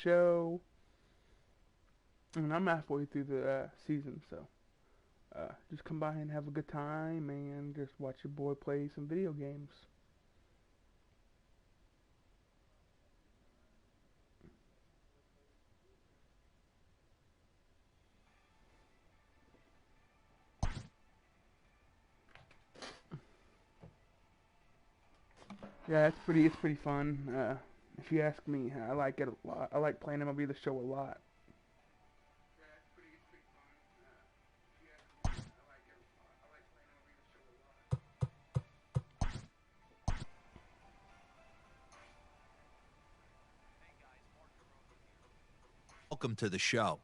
show. And I'm halfway through the season, so just come by and have a good time and just watch your boy play some video games. Yeah, it's pretty fun. If you ask me, I like it a lot. I like playing MLB The Show a lot. Welcome to the show.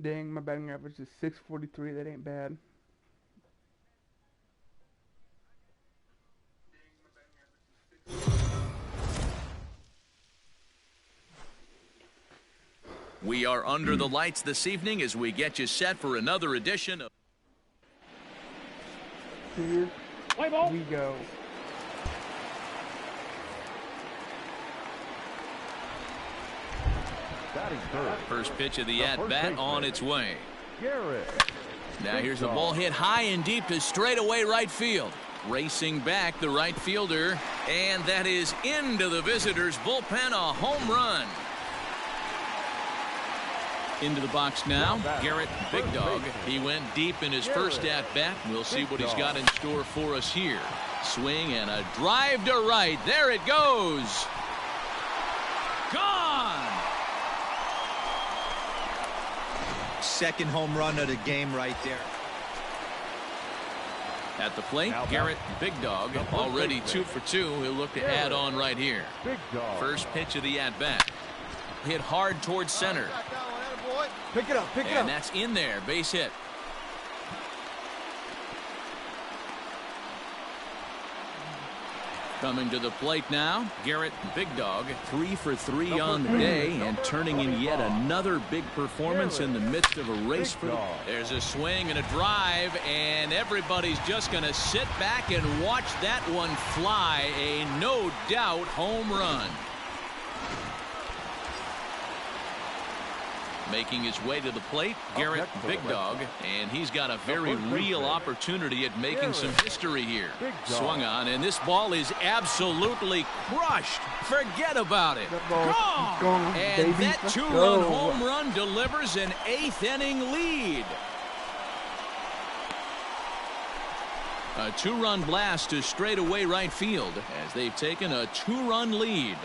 Dang, my batting average is 643. That ain't bad. We are under the lights this evening as we get you set for another edition of... Here we go. First pitch of the at-bat on its way. Now here's a ball hit high and deep to straightaway right field. Racing back the right fielder, and that is into the visitors' bullpen, a home run. Into the box now, Garrett Big Dog. He went deep in his first at-bat. We'll see what he's got in store for us here. Swing and a drive to right. There it goes. Gone. Second home run of the game right there. At the plate, Garrett Big Dog, already 2 for 2. He'll look to add on right here. First pitch of the at-bat. Hit hard towards center. Pick it up, pick it up. And that's in there, base hit. Coming to the plate now, Garrett Big Dog, 3 for 3 on the day and turning in yet another big performance in the midst of a race for. There's a swing and a drive, and everybody's just going to sit back and watch that one fly. A no doubt home run. Making his way to the plate, Garrett Big Dog, and he's got a very real opportunity at making some history here. Swung on, and this ball is absolutely crushed. Forget about it. Gone. And that two-run home run delivers an 8th inning lead. A 2-run blast to straightaway right field as they've taken a 2-run lead.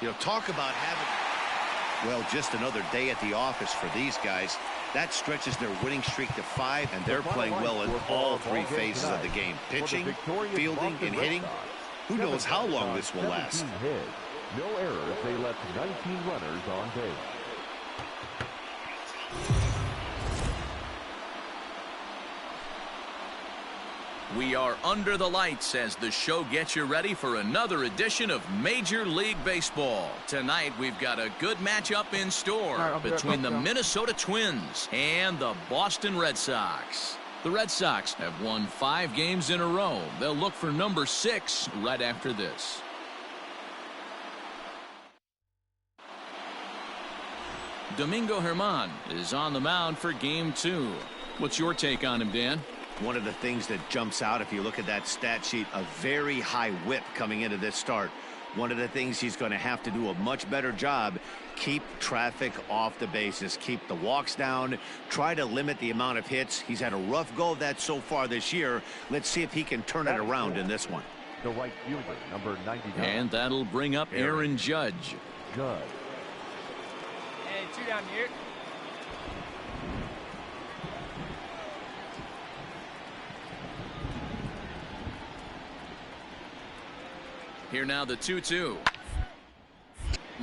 You know, talk about having, well, just another day at the office for these guys. That stretches their winning streak to 5, and they're playing well in all 3 phases of the game. Pitching, fielding, and hitting. Who knows how long this will last. No errors. They left 19 runners on base. We are under the lights as the show gets you ready for another edition of Major League Baseball. Tonight we've got a good matchup in store between the Minnesota Twins and the Boston Red Sox. The Red Sox have won 5 games in a row. They'll look for number 6 right after this. Domingo Germán is on the mound for game 2. What's your take on him, Dan? One of the things that jumps out if you look at that stat sheet, a very high whip coming into this start. One of the things he's going to have to do a much better job, keep traffic off the bases, keep the walks down, try to limit the amount of hits. He's had a rough go of that so far this year. Let's see if he can turn it around in this one. The right fielder, number 99. And that'll bring up Aaron Judge. Judge. Hey, 2 down here. Here now the 2-2.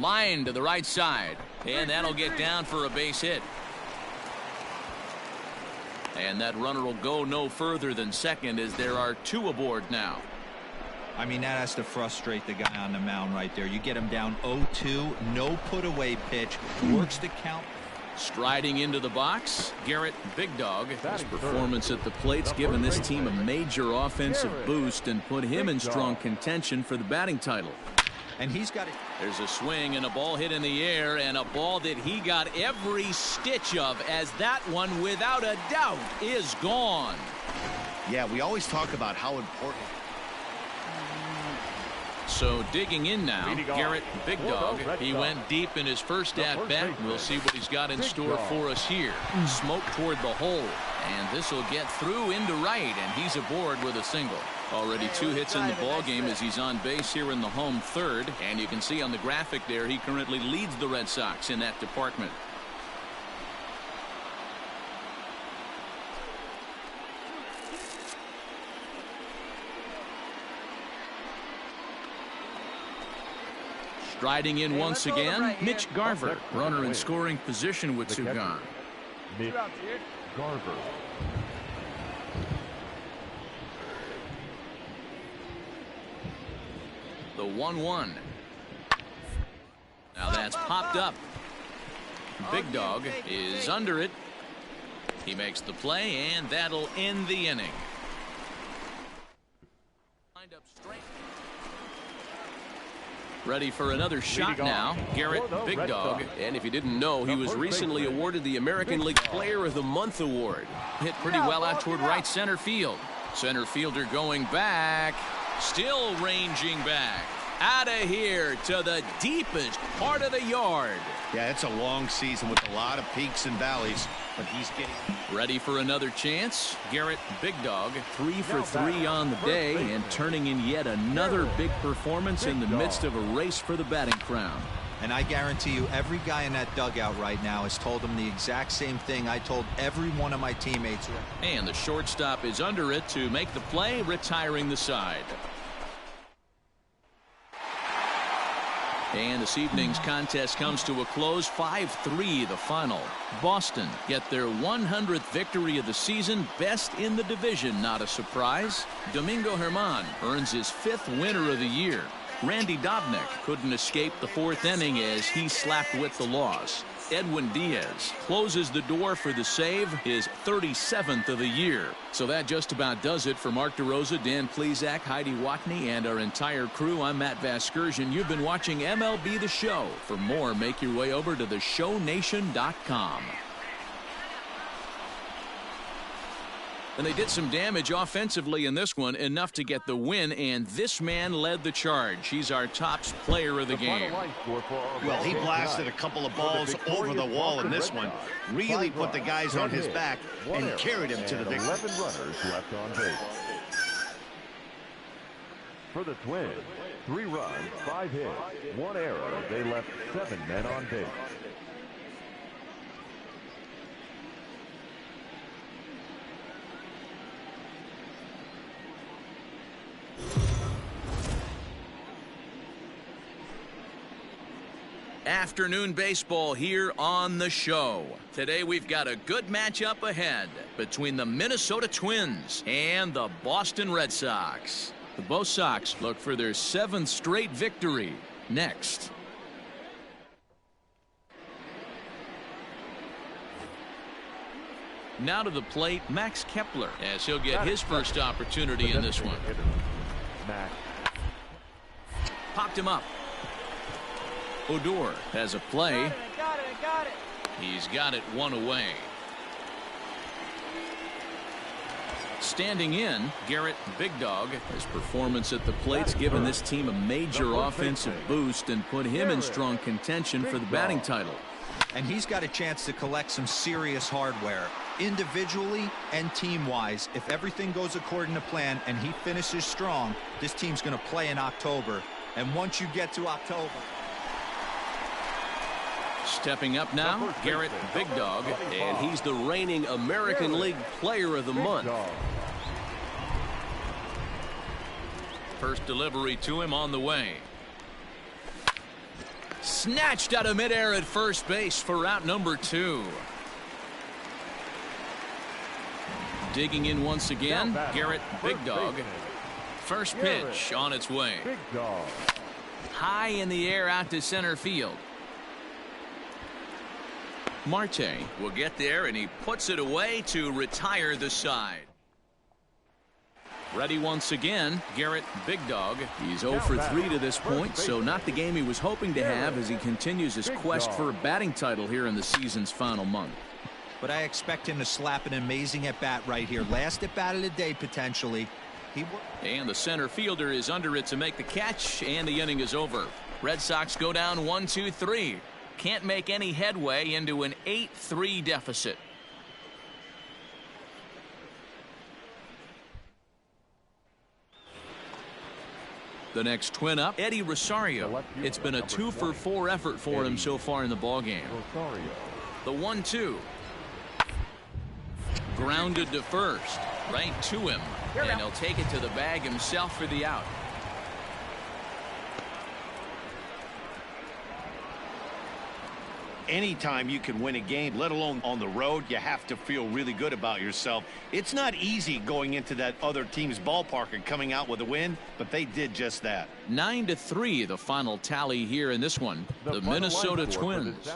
Line to the right side. And that'll get down for a base hit. And that runner will go no further than second as there are 2 aboard now. I mean, that has to frustrate the guy on the mound right there. You get him down 0-2, no put away pitch, works the count. Striding into the box, Garrett Big Dog. His performance at the plate's given this team a major offensive boost and put him in strong contention for the batting title. And he's got it. There's a swing and a ball hit in the air, and a ball that he got every stitch of, as that one without a doubt is gone. Yeah, we always talk about how important. So digging in now, Garrett Big Dog. He went deep in his first at-bat. We'll see what he's got in store for us here. Smoke toward the hole, and this will get through into right, and he's aboard with a single. Already 2 hits in the ball game as he's on base here in the home third, and you can see on the graphic there he currently leads the Red Sox in that department. Striding in once again, Mitch Garver, runner in scoring position with 2 gone. Mitch Garver. The 1-1. Now that's popped up. Big Dog is under it. He makes the play, and that'll end the inning. Lined up straight. Ready for another shot now, Garrett Big Dog. And if you didn't know, he was recently awarded the American League Player of the Month award. Hit pretty well out toward right center field. Center fielder going back, still ranging back. Out of here to the deepest part of the yard. Yeah, it's a long season with a lot of peaks and valleys, but he's getting ready for another chance. Garrett Big Dog, 3 for 3 on the day and turning in yet another big performance in the midst of a race for the batting crown. And I guarantee you every guy in that dugout right now has told him the exact same thing I told every one of my teammates. And the shortstop is under it to make the play, retiring the side. And this evening's contest comes to a close, 5-3 the final. Boston get their 100th victory of the season, best in the division, not a surprise. Domingo Germán earns his 5th winner of the year. Randy Dobnak couldn't escape the 4th inning as he slapped with the loss. Edwin Diaz closes the door for the save, his 37th of the year. So that just about does it for Mark DeRosa, Dan Plesac, Heidi Watney, and our entire crew. I'm Matt Vasgersian. You've been watching MLB The Show. For more, make your way over to theshownation.com. And they did some damage offensively in this one, enough to get the win, and this man led the charge. He's our top player of the game. Well, he blasted a couple of balls over the wall in this one, really put the guys on his back and carried him to the victory. 11 runners left on base. For the Twins, 3 runs, 5 hits, 1 error. They left 7 men on base. Afternoon baseball here on the show. Today we've got a good matchup ahead between the Minnesota Twins and the Boston Red Sox. The both Sox look for their 7th straight victory next. Now to the plate, Max Kepler, as he'll get his first opportunity in this one. Popped him up. Odor has a play. Got it. He's got it one away. Standing in, Garrett Big Dog. His performance at the plate's given this team a major offensive boost and put him in strong contention for the batting title. And he's got a chance to collect some serious hardware, individually and team-wise. If everything goes according to plan and he finishes strong, this team's going to play in October. And once you get to October... Stepping up now, Garrett Big Dog, and he's the reigning American League Player of the Month. First delivery to him on the way. Snatched out of midair at first base for out number 2. Digging in once again, Garrett Big Dog. First pitch on its way. High in the air out to center field. Marte will get there, and he puts it away to retire the side. Ready once again, Garrett Big Dog. He's 0 for 3 to this point, so not the game he was hoping to have as he continues his quest for a batting title here in the season's final month. But I expect him to slap an amazing at-bat right here. Last at-bat of the day, potentially. And the center fielder is under it to make the catch, and the inning is over. Red Sox go down 1-2-3. Can't make any headway into an 8-3 deficit. The next twin up, Eddie Rosario. It's been a 2 for 4 effort for him so far in the ballgame. The 1-2. Grounded to first. Right to him. And he'll take it to the bag himself for the out. Anytime you can win a game, let alone on the road, you have to feel really good about yourself. It's not easy going into that other team's ballpark and coming out with a win, but they did just that. 9-3 the final tally here in this one. The Minnesota Twins.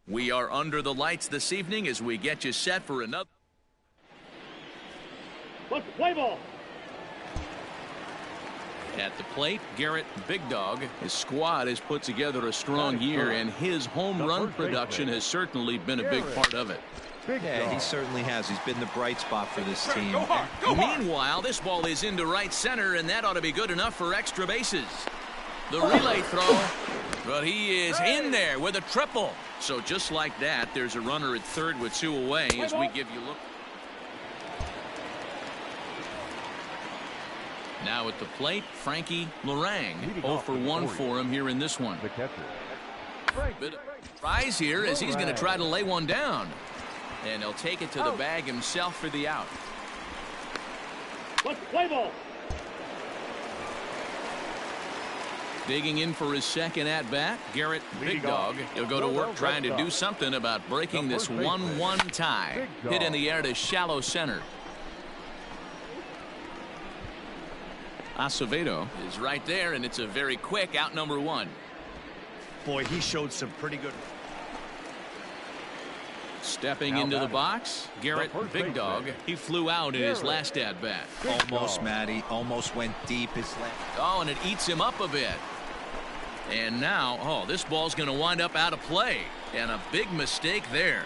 We are under the lights this evening as we get you set for another. Let's play ball. At the plate, Garrett Big Dog. His squad has put together a strong year, and his home run production has certainly been a big part of it. Yeah, he certainly has. He's been the bright spot for this team. Meanwhile, this ball is into right center, and that ought to be good enough for extra bases. The relay throw, but he is in there with a triple. So just like that, there's a runner at third with 2 away as we give you a look. Now at the plate, Frankie Lorang. 0 for 1 for him here in this one. Bit of surprise here as he's going to try to lay one down. And he'll take it to the bag himself for the out. Let's play ball. Digging in for his second at-bat, Garrett Big Dog. He'll go to work trying to do something about breaking this 1-1 tie. Hit in the air to shallow center. Acevedo is right there, and it's a very quick out number 1. Boy, he showed some pretty good. Stepping into the box, Garrett Big Dog. He flew out in his last at-bat. Almost, Matty. Almost went deep. His left. Oh, and it eats him up a bit. And now, oh, this ball's going to wind up out of play. And a big mistake there.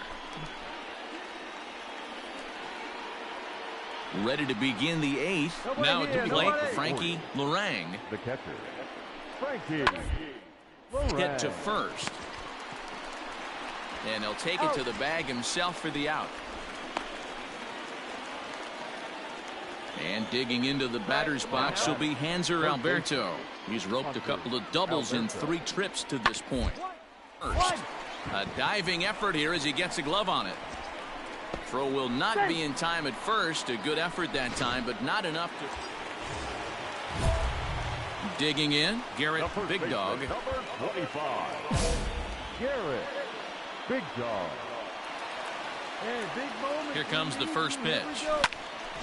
Ready to begin the 8th. Now at the plate, Frankie Lorang. The catcher, Frankie Hit to first. And he'll take it to the bag himself for the out. And digging into the batter's box will be Hanser Alberto. He's roped a couple of doubles in 3 trips to this point. First, a diving effort here as he gets a glove on it. Throw will not be in time at first. A good effort that time, but not enough to. Digging in, Garrett Big Dog. Number 25, Garrett Big Dog. Here comes the first pitch.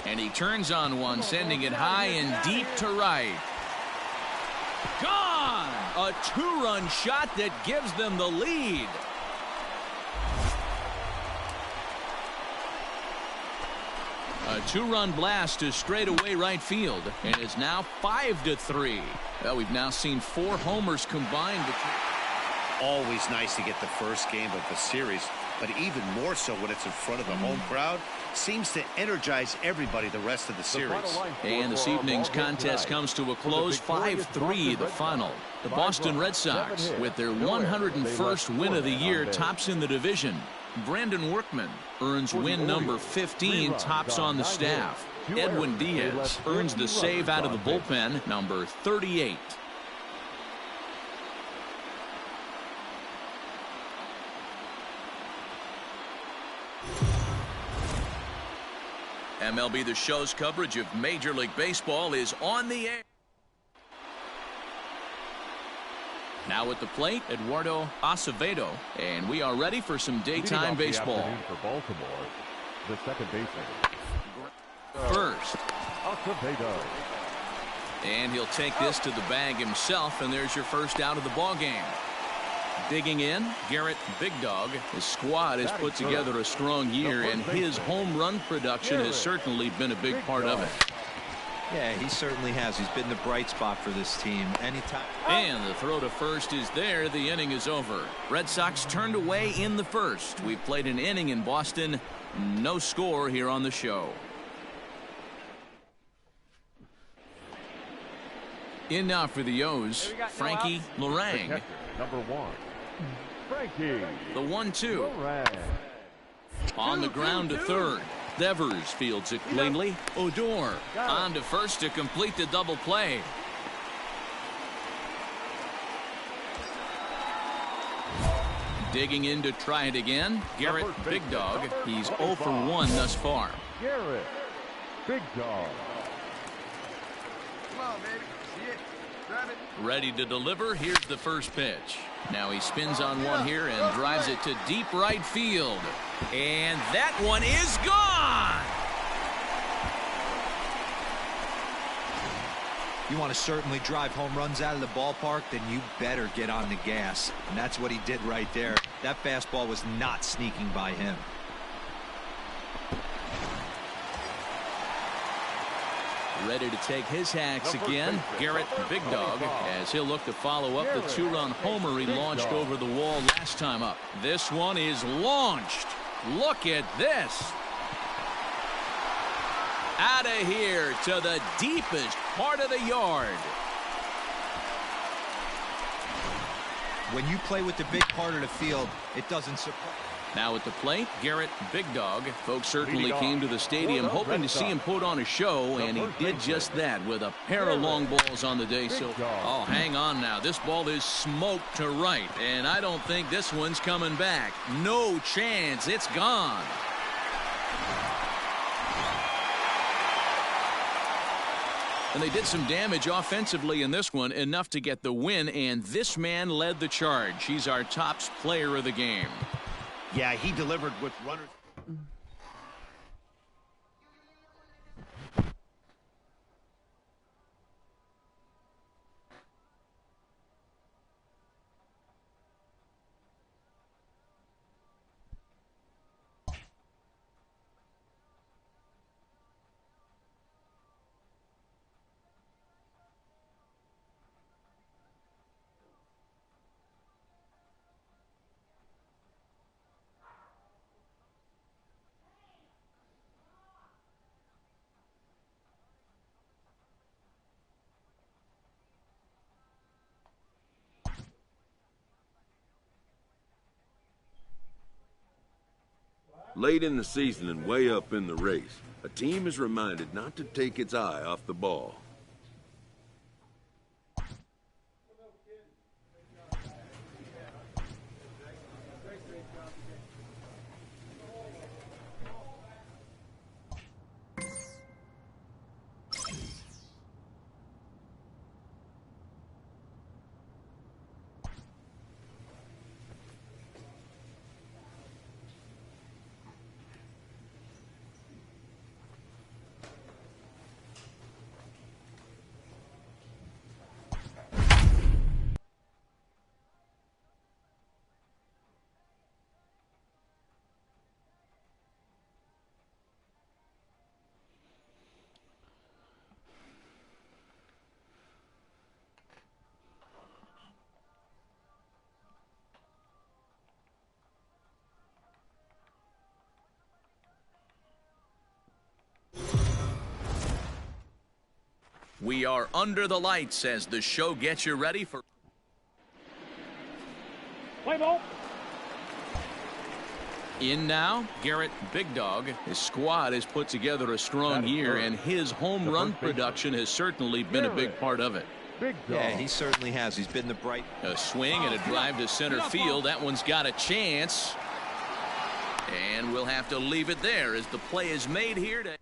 And he turns on one, sending it high and deep to right. Gone! A 2-run shot that gives them the lead. A 2-run blast to straightaway right field, and it's now 5-3. Well, we've now seen 4 homers combined. Always nice to get the first game of the series, but even more so when it's in front of the home crowd. Seems to energize everybody the rest of the series. And this evening's contest comes to a close, 5-3 the final. The Boston Red Sox, with their 101st win of the year, tops in the division. Brandon Workman earns win number 15, tops on the staff. Edwin Diaz earns the save out of the bullpen, number 38. MLB The Show's coverage of Major League Baseball is on the air. Now at the plate, Eduardo Acevedo, and we are ready for some daytime baseball. For Baltimore, the second baseman. First. Acevedo. And he'll take this to the bag himself, and there's your first out of the ball game. Digging in, Garrett Big Dog. His squad has put together a strong year, and his home run production has certainly been a big part of it. Yeah, he certainly has. He's been the bright spot for this team. Anytime. And the throw to first is there. The inning is over. Red Sox turned away in the first. We've played an inning in Boston. No score here on the show. In now for the O's, Frankie Lorang. Number 1, Frankie. The 1-2. Lorang. On the ground to third. Devers fields it cleanly. Odor on to first to complete the double play. Digging in to try it again, Garrett Big Dog. He's 0 for 1 thus far. Garrett Big Dog. Come on, baby. See it. Grab it. Ready to deliver. Here's the first pitch. Now he spins on one here and drives it to deep right field. And that one is gone. You want to certainly drive home runs out of the ballpark, then you better get on the gas. And that's what he did right there. That fastball was not sneaking by him. Ready to take his hacks again, Garrett Big Dog, as he'll look to follow up the 2-run homer he launched over the wall last time up. This one is launched. Look at this. Out of here to the deepest part of the yard. When you play with the big part of the field, it doesn't surprise. Now at the plate, Garrett Big Dog. Folks certainly came to the stadium hoping to see him put on a show, and he did just that with a pair of long balls on the day. So, oh, hang on now. This ball is smoked to right, and I don't think this one's coming back. No chance. It's gone. And they did some damage offensively in this one, enough to get the win, and this man led the charge. He's our top player of the game. Yeah, he delivered with runners. Late in the season and way up in the race, a team is reminded not to take its eye off the ball. We are under the lights as the show gets you ready for... Play ball. In now, Garrett Big Dog. His squad has put together a strong year, and his home run production has certainly been a big part of it. Yeah, he certainly has. He's been the bright. A swing and a drive to center field. That one's got a chance. And we'll have to leave it there as the play is made here to...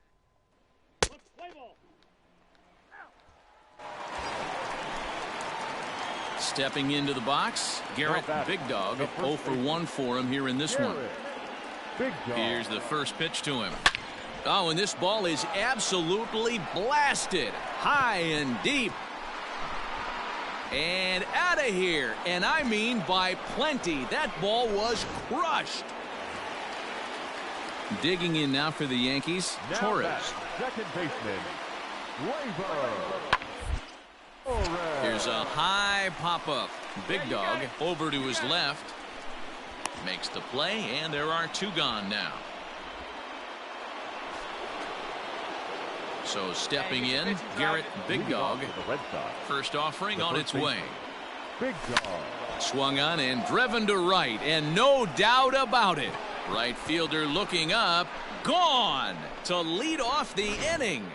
Stepping into the box, Garrett Big Dog. 0 for 1 for him here in this one. Here's the first pitch to him. Oh, and this ball is absolutely blasted. High and deep. And out of here. And I mean by plenty. That ball was crushed. Digging in now for the Yankees, Torres. Second baseman, Here's a high pop-up. Big Dog over to his left. Makes the play, and there are 2 gone now. So stepping in, Garrett Big Dog. First offering on its way. Big Dog. Swung on and driven to right, and no doubt about it. Right fielder looking up. Gone to lead off the inning.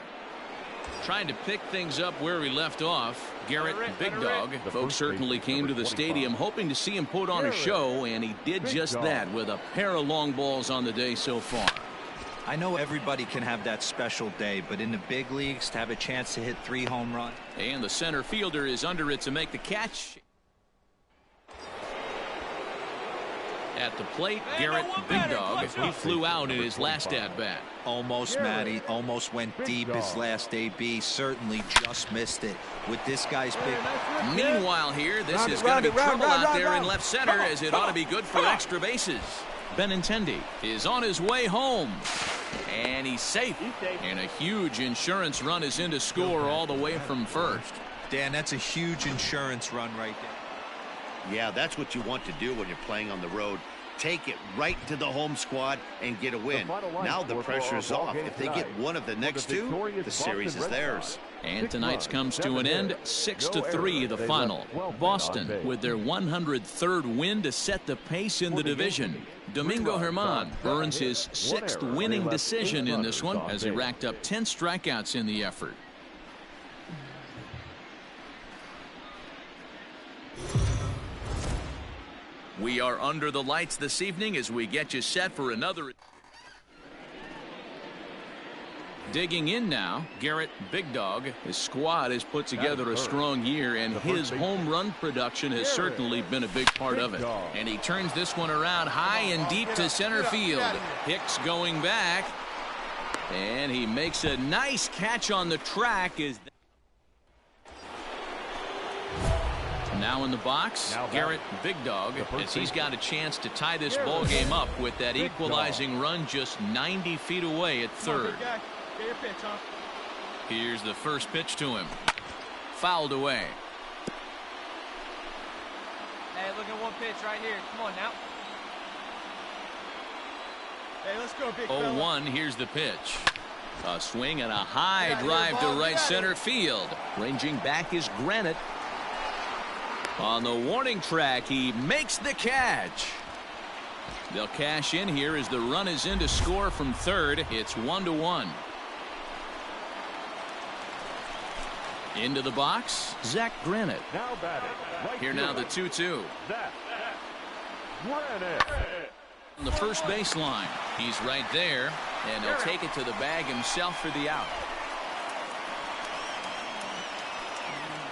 Trying to pick things up where he left off. Garrett Big Dog. Folks certainly came to the stadium hoping to see him put on a show, and he did just that with a pair of long balls on the day so far. I know everybody can have that special day, but in the big leagues, to have a chance to hit 3 home runs. And the center fielder is under it to make the catch. At the plate, Garrett Big Dog. He flew out in his last at-bat. Almost, Matty. Almost went deep his last AB. Certainly just missed it with this guy's big. Meanwhile here, this is going to be trouble out there in left center, as it ought to be good for extra bases. Benintendi is on his way home. And he's safe. And a huge insurance run is in to score all the way from first. Dan, that's a huge insurance run right there. Yeah, that's what you want to do when you're playing on the road. Take it right to the home squad and get a win. Now the pressure's off. If they get one of the next 2, the series is theirs. And tonight's comes to an end. 6-3 the final. Boston with their 103rd win to set the pace in the division. Domingo Germán earns his 6th winning decision in this one as he racked up 10 strikeouts in the effort. We are under the lights this evening as we get you set for another. Digging in now, Garrett Big Dog. His squad has put together a strong year, and his home run production has certainly been a big part of it. And he turns this one around high and deep to center field. Hicks going back, and he makes a nice catch on the track. Now in the box, Garrett Big Dog, as he's got a chance to tie this ball game up with that equalizing run just 90 feet away at third. Here's the first pitch to him. Fouled away. Hey, look at one pitch right here. Come on now. Hey, let's go, big fella. 0-1, here's the pitch. A swing and a high drive to right center field. Ranging back is Granite. On the warning track, he makes the catch. They'll cash in here as the run is in to score from third. It's 1-1. Into the box, Zach Granite. Now batting. Right Here now the 2-2. Zach Granite. On the first baseline. He's right there, and he'll take it to the bag himself for the out.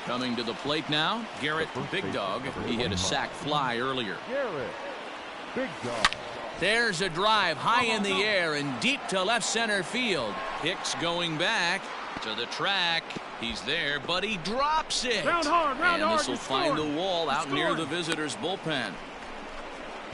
Coming to the plate now, Garrett Big Dog. He hit a sac fly earlier. Garrett Big Dog. There's a drive high in the air and deep to left center field. Hicks going back to the track. He's there, but he drops it. Round hard, and this will find the wall out near the visitors' bullpen.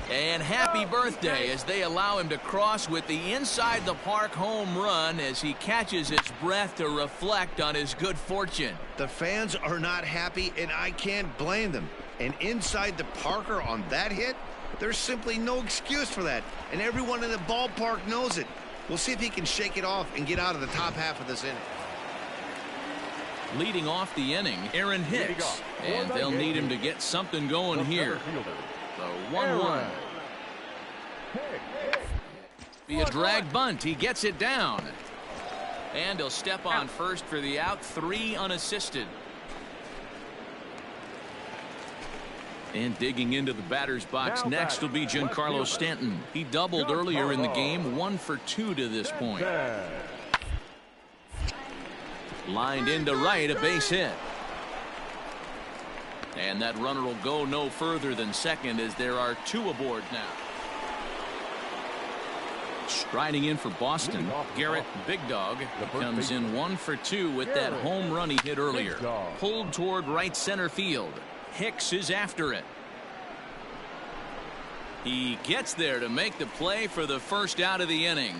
And happy birthday as they allow him to cross with the inside the park home run as he catches his breath to reflect on his good fortune. The fans are not happy, and I can't blame them. And inside the Parker on that hit, there's simply no excuse for that. And everyone in the ballpark knows it. We'll see if he can shake it off and get out of the top half of this inning. Leading off the inning, Aaron Hicks. And they'll need him to get something going here. The 1-1. Be a drag bunt. He gets it down. And he'll step on first for the out. 3 unassisted. And digging into the batter's box next will be Giancarlo Stanton. He doubled earlier in the game. 1 for 2 to this point. Lined into right, a base hit. And that runner will go no further than second as there are 2 aboard now. Striding in for Boston, Garrett Big Dog comes in 1 for 2 with that home run he hit earlier. Pulled toward right center field. Hicks is after it. He gets there to make the play for the first out of the inning.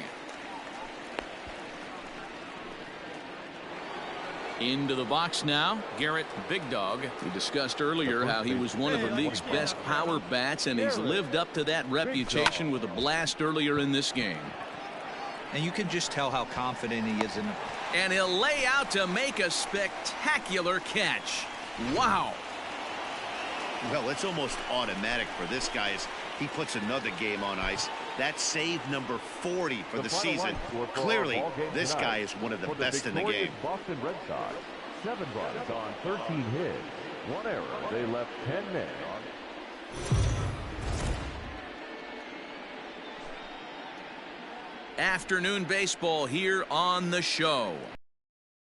Into the box now, Garrett Big Dog. We discussed earlier how he was one of the league's best power bats, and he's lived up to that reputation with a blast earlier in this game. And you can just tell how confident he is in it. And he'll lay out to make a spectacular catch. Wow. Well, it's almost automatic for this guy as he puts another game on ice. That's save number 40 for the season. Clearly, this guy is one of the best in the game. Boston Red Sox, 7 runs on 13 hits, 1 error. They left 10 men on. Afternoon baseball here on the show.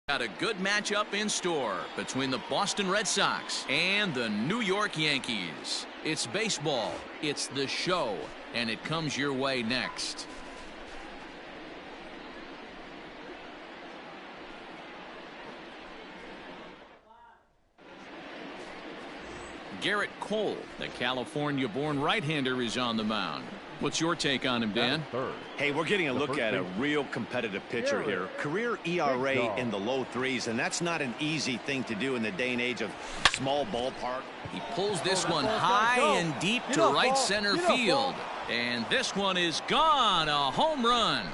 Got a good matchup in store between the Boston Red Sox and the New York Yankees. It's baseball, it's the show, and it comes your way next. Garrett Cole, the California-born right-hander, is on the mound. What's your take on him, Dan? Hey, we're getting a look at a real competitive pitcher here. Career ERA in the low 3s, and that's not an easy thing to do in the day and age of small ballpark. He pulls this one high and deep to right center field. And this one is gone. A home run.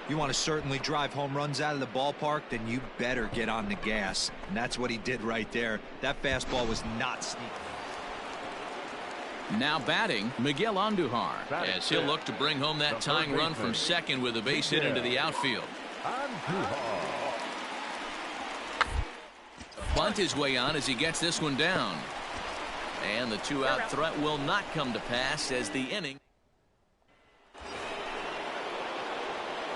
You want to certainly drive home runs out of the ballpark, then you better get on the gas. And that's what he did right there. That fastball was not sneaky. Now batting, Miguel Andujar, as he'll look to bring home that tying run from second with a base hit into the outfield. Bunt his way on as he gets this one down. And the 2-out threat will not come to pass as the inning.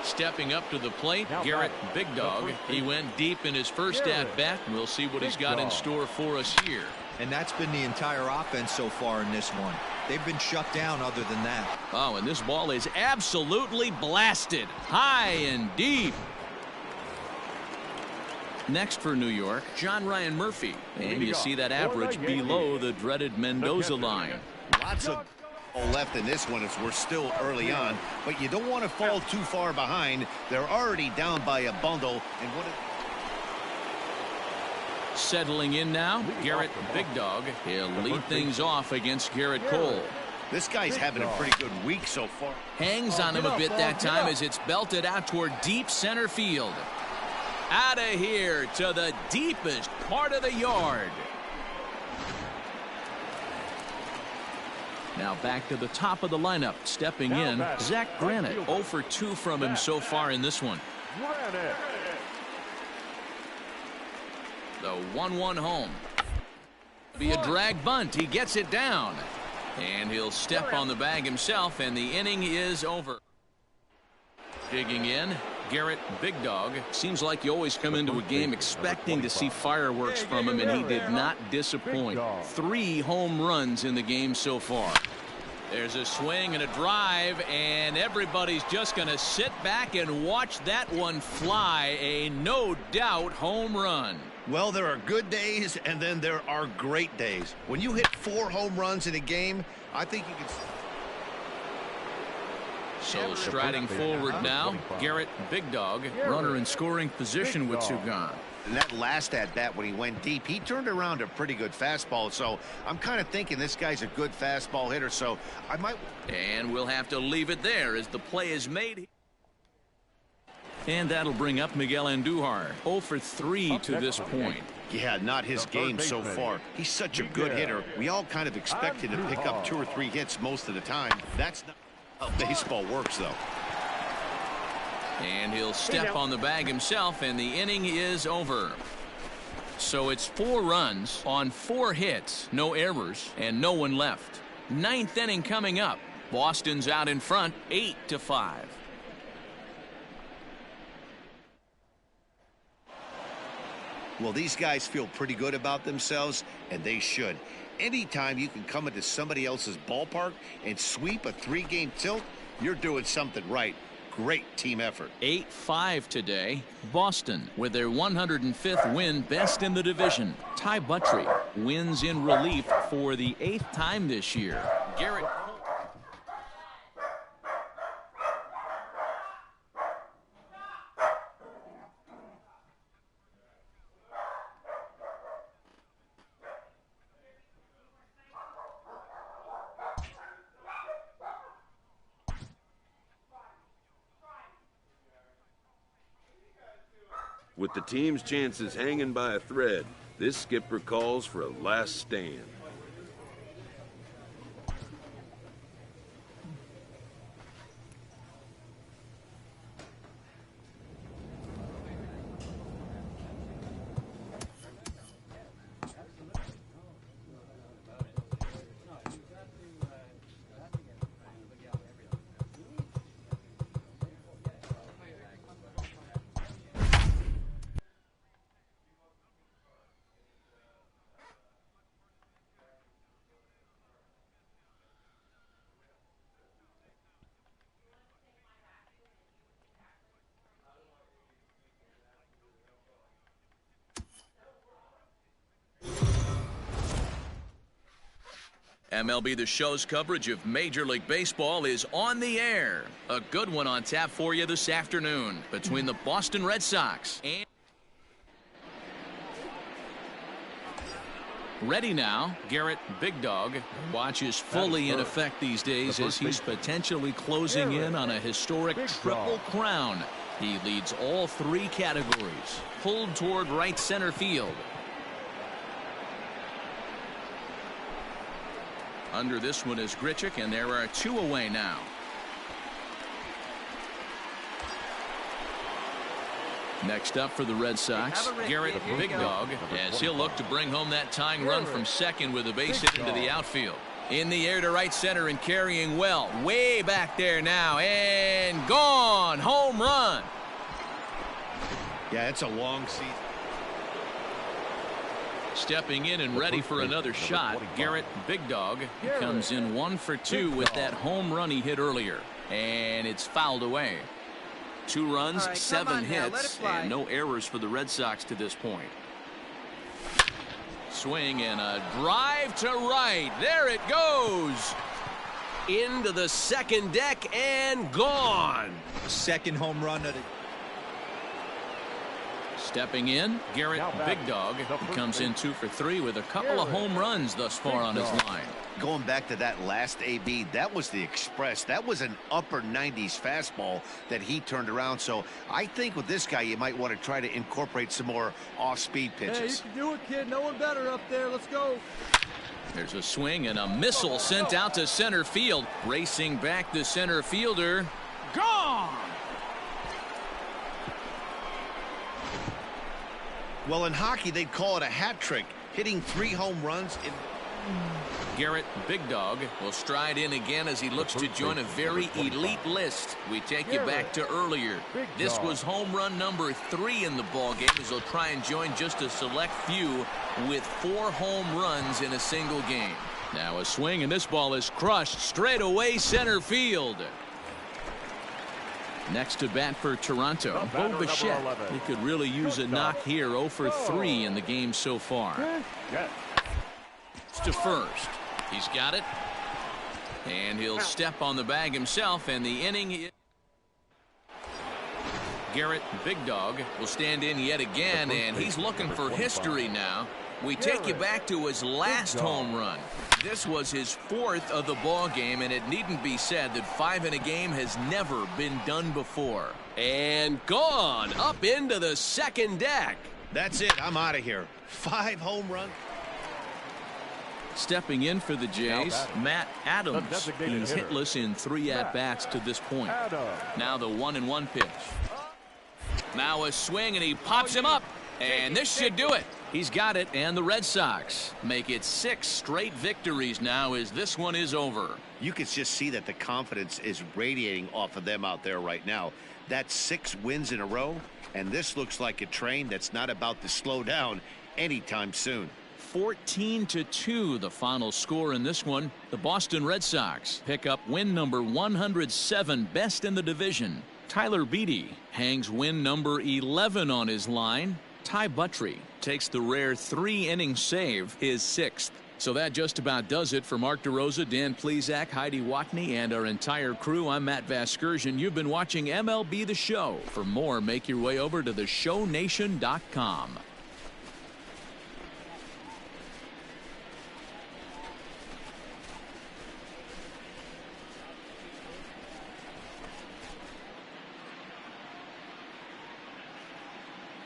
Stepping up to the plate, Garrett Big Dog. He went deep in his first at-bat, and we'll see what he's got in store for us here. And that's been the entire offense so far in this one. They've been shut down other than that. Oh, and this ball is absolutely blasted. High and deep. Next for New York, John Ryan Murphy. And you see that average below the dreaded Mendoza line. Lots of left in this one as we're still early on, but you don't want to fall too far behind. They're already down by a bundle. And what settling in now, Garrett Big Dog. He'll lead things off against Garrett Cole. This guy's having a pretty good week so far. Hangs on him a bit that time as it's belted out toward deep center field. Out of here to the deepest part of the yard. Now back to the top of the lineup. Stepping in, Zach Granite. 0 for 2 from him so far in this one. The 1-1 home. Be a drag bunt. He gets it down. And he'll step on the bag himself, and the inning is over. Digging in, Garrett Big Dog. Seems like you always come into a game expecting to see fireworks from him, and he did not disappoint. 3 home runs in the game so far. There's a swing and a drive, and everybody's just going to sit back and watch that one fly. A no-doubt home run. Well, there are good days, and then there are great days. When you hit 4 home runs in a game, I think you can... So striding forward now, Garrett Big Dog. Runner in scoring position with 2 gone. And that last at-bat when he went deep, he turned around a pretty good fastball. So I'm kind of thinking this guy's a good fastball hitter, so I might... And we'll have to leave it there as the play is made. And that'll bring up Miguel Andujar. 0 for 3 to this point. Yeah, not his game so far. He's such a good hitter. We all kind of expect him to pick up 2 or 3 hits most of the time. That's not how baseball works, though. And he'll step on the bag himself, and the inning is over. So it's 4 runs on 4 hits, no errors, and no one left. 9th inning coming up. Boston's out in front, 8-5. Well, these guys feel pretty good about themselves, and they should. Anytime you can come into somebody else's ballpark and sweep a 3-game tilt, you're doing something right. Great team effort. 8-5 today. Boston with their 105th win, best in the division. Ty Buttrey wins in relief for the 8th time this year. Garrett. With the team's chances hanging by a thread, this skipper calls for a last stand. MLB The Show's coverage of Major League Baseball is on the air. A good one on tap for you this afternoon between the Boston Red Sox and... Ready now, Garrett Big Dog. Watch is fully in effect these days as he's potentially closing in on a historic triple crown. He leads all 3 categories. Pulled toward right center field. Under this one is Grichuk, and there are 2 away now. Next up for the Red Sox, Garrett Big Dog, as he'll look to bring home that tying run from second with a base hit into the outfield. In the air to right center and carrying well. Way back there now, and gone. Home run. Yeah, it's a long season. Stepping in and ready for another shot, Garrett Big Dog comes in 1 for 2 with that home run he hit earlier, and it's fouled away. 2 runs, 7 hits, and no errors for the Red Sox to this point. Swing and a drive to right. There it goes. Into the second deck and gone. Second home run of the... Stepping in, Garrett Big Dog. He comes in 2 for 3 with a couple of home runs thus far on his line. Going back to that last AB, that was the express. That was an upper 90s fastball that he turned around. So I think with this guy, you might want to try to incorporate some more off-speed pitches. Hey, you can do it, kid. No one better up there. Let's go. There's a swing and a missile sent out to center field. Racing back the center fielder. Gone! Well, in hockey, they'd call it a hat trick. Hitting 3 home runs in... Garrett Big Dog will stride in again as he looks to join a very elite list. We take you back to earlier. This was home run number 3 in the ball game, as he'll try and join just a select few with 4 home runs in a single game. Now a swing, and this ball is crushed straight away center field. Next to bat for Toronto, Bo Bichette. He could really use a knock here. 0 for 3 in the game so far. It's to first. He's got it. And he'll step on the bag himself, and the inning. Garrett Big Dog will stand in yet again, and he's looking for history now. We take you back to his last home run. This was his 4th of the ball game, and it needn't be said that 5 in a game has never been done before. And gone up into the second deck. That's it. I'm out of here. 5 home runs. Stepping in for the Jays, Matt Adams. He's hitless in 3 at-bats to this point. Now the 1-1 pitch. Now a swing, and he pops him up. And this should do it. He's got it, and the Red Sox make it 6 straight victories now as this one is over. You can just see that the confidence is radiating off of them out there right now. That's 6 wins in a row, and this looks like a train that's not about to slow down anytime soon. 14-2 the final score in this one. The Boston Red Sox pick up win number 107, best in the division. Tyler Beede hangs win number 11 on his line. Ty Buttrey takes the rare 3-inning save, his 6th. So that just about does it for Mark DeRosa, Dan Plesac, Heidi Watney, and our entire crew. I'm Matt Vasgersian. You've been watching MLB The Show. For more, make your way over to theshownation.com.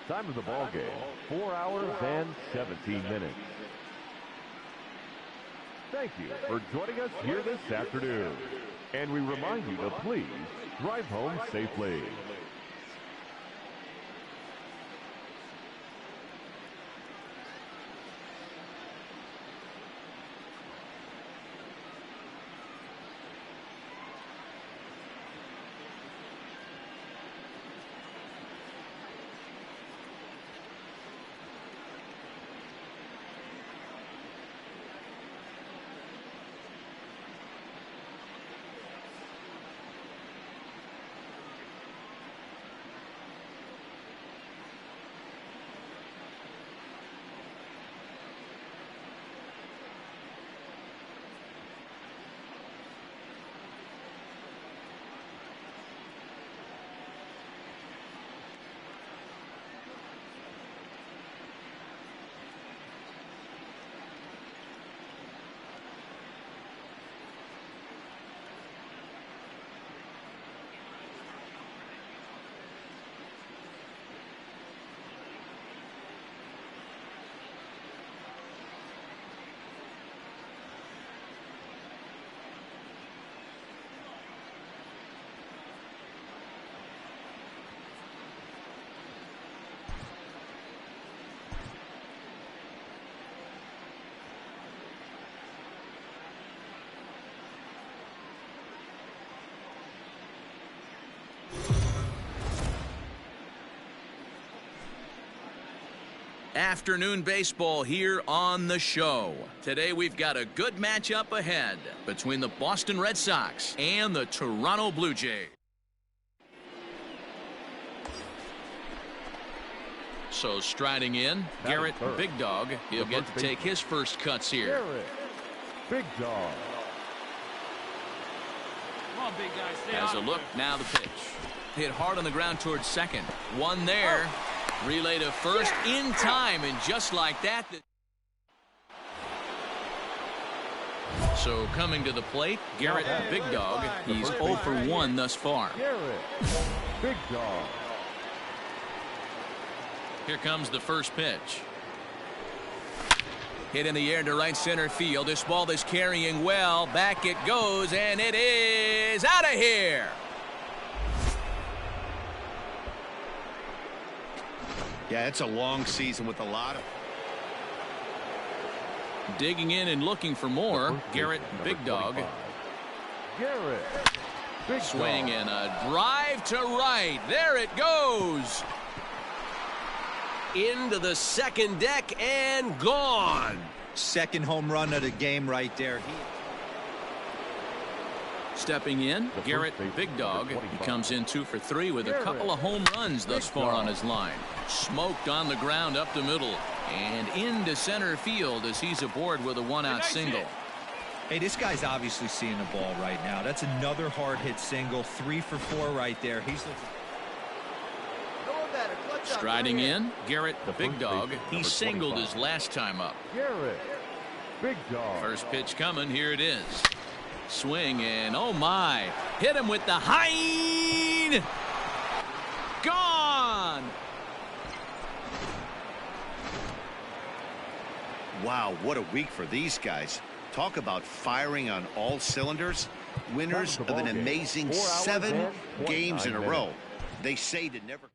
Time of the ball game, 4 hours and 17 minutes. Thank you for joining us here this afternoon. And we remind you to please drive home safely. Afternoon baseball here on the show. Today we've got a good matchup ahead between the Boston Red Sox and the Toronto Blue Jays. So striding in, Garrett Big Dog. He'll get to take his first cuts here. Garrett Big Dog. Come on, big guy. Stay Has a on look, now the pitch. Hit hard on the ground towards second. One there. Relay to first in time, and just like that. So coming to the plate, Garrett Big Dog. He's 0 for 1 thus far. Garrett Big Dog. Here comes the first pitch. Hit in the air to right center field. This ball is carrying well. Back it goes, and it is out of here. Yeah, it's a long season with a lot of... Digging in and looking for more. Garrett Big Dog. Garrett Big Swing Dog. and a drive to right. There it goes. Into the second deck and gone. Second home run of the game right there. Stepping in, Garrett Big Dog. He comes in 2 for 3 with a couple of home runs thus far on his line. Smoked on the ground up the middle and into center field as he's aboard with a 1-out single. Hey, this guy's obviously seeing the ball right now. That's another hard hit single. 3 for 4 right there. He's Striding in, Garrett Big Dog. He singled his last time up. Garrett Big Dog. First pitch coming. Here it is. Swing and oh my. Hit him with the hind. Gone. Wow, what a week for these guys. Talk about firing on all cylinders. Winners of an amazing 7 games in a row. They say to never...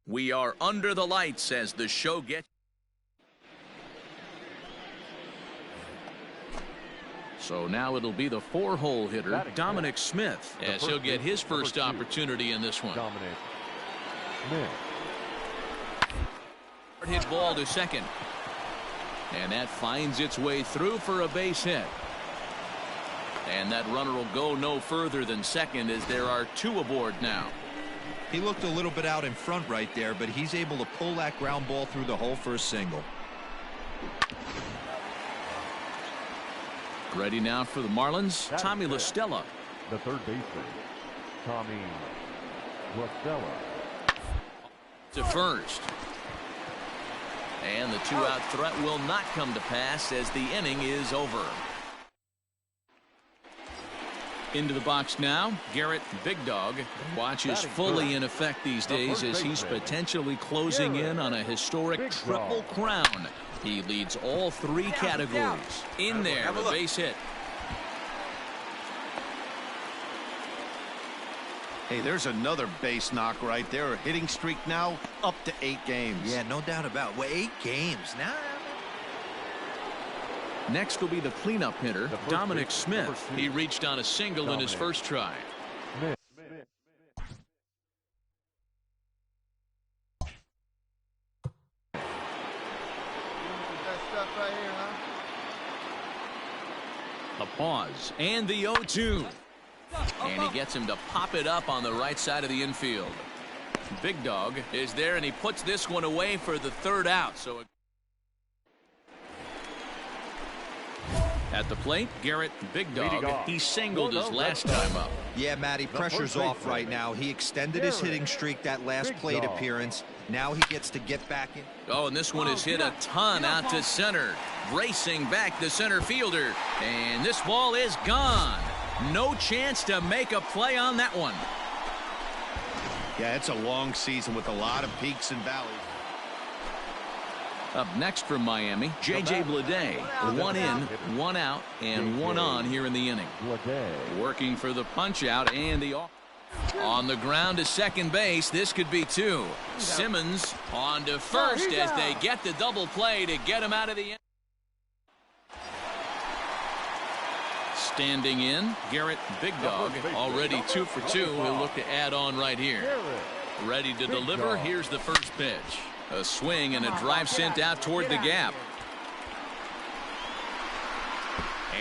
We are under the lights as the show gets. So now it'll be the 4-hole hitter, Dominic Smith, as he'll get his first opportunity in this one. Dominic Smith. Hit ball to second. And that finds its way through for a base hit. And that runner will go no further than second as there are 2 aboard now. He looked a little bit out in front right there, but he's able to pull that ground ball through the hole for a single. Ready now for the Marlins, Tommy La Stella. The third baseman, Tommy La Stella. To first. And the 2-out threat will not come to pass as the inning is over. Into the box now, Garrett Big Dog. Watch is fully in effect these days as he's potentially closing in on a historic triple crown. He leads all 3 categories. In there, the base hit. Hey, there's another base knock right there. A hitting streak now up to 8 games. Yeah, no doubt about it. Well, 8 games now. Next will be the cleanup hitter, Dominic Smith. He reached on a single in his first try. Pause. And the 0-2. And he gets him to pop it up on the right side of the infield. Big Dog is there, and he puts this one away for the third out. So at the plate, Garrett Big Dog. He singled his last time up. Yeah, Matty, pressure's off right now. He extended his hitting streak that last plate appearance. Now he gets to get back in. Oh, and this one is hit a ton out to center. Racing back the center fielder. And this ball is gone. No chance to make a play on that one. Yeah, it's a long season with a lot of peaks and valleys. Up next from Miami, J.J. Bleday. 1 in, 1 out, and 1 on here in the inning. Working for the punch out and the off. On the ground to second base. This could be 2. Simmons on to first as they get the double play to get him out of the inning. Standing in, Garrett Big Dog, already 2 for 2. He'll look to add on right here. Ready to deliver. Here's the first pitch. A swing and a drive sent out toward the gap.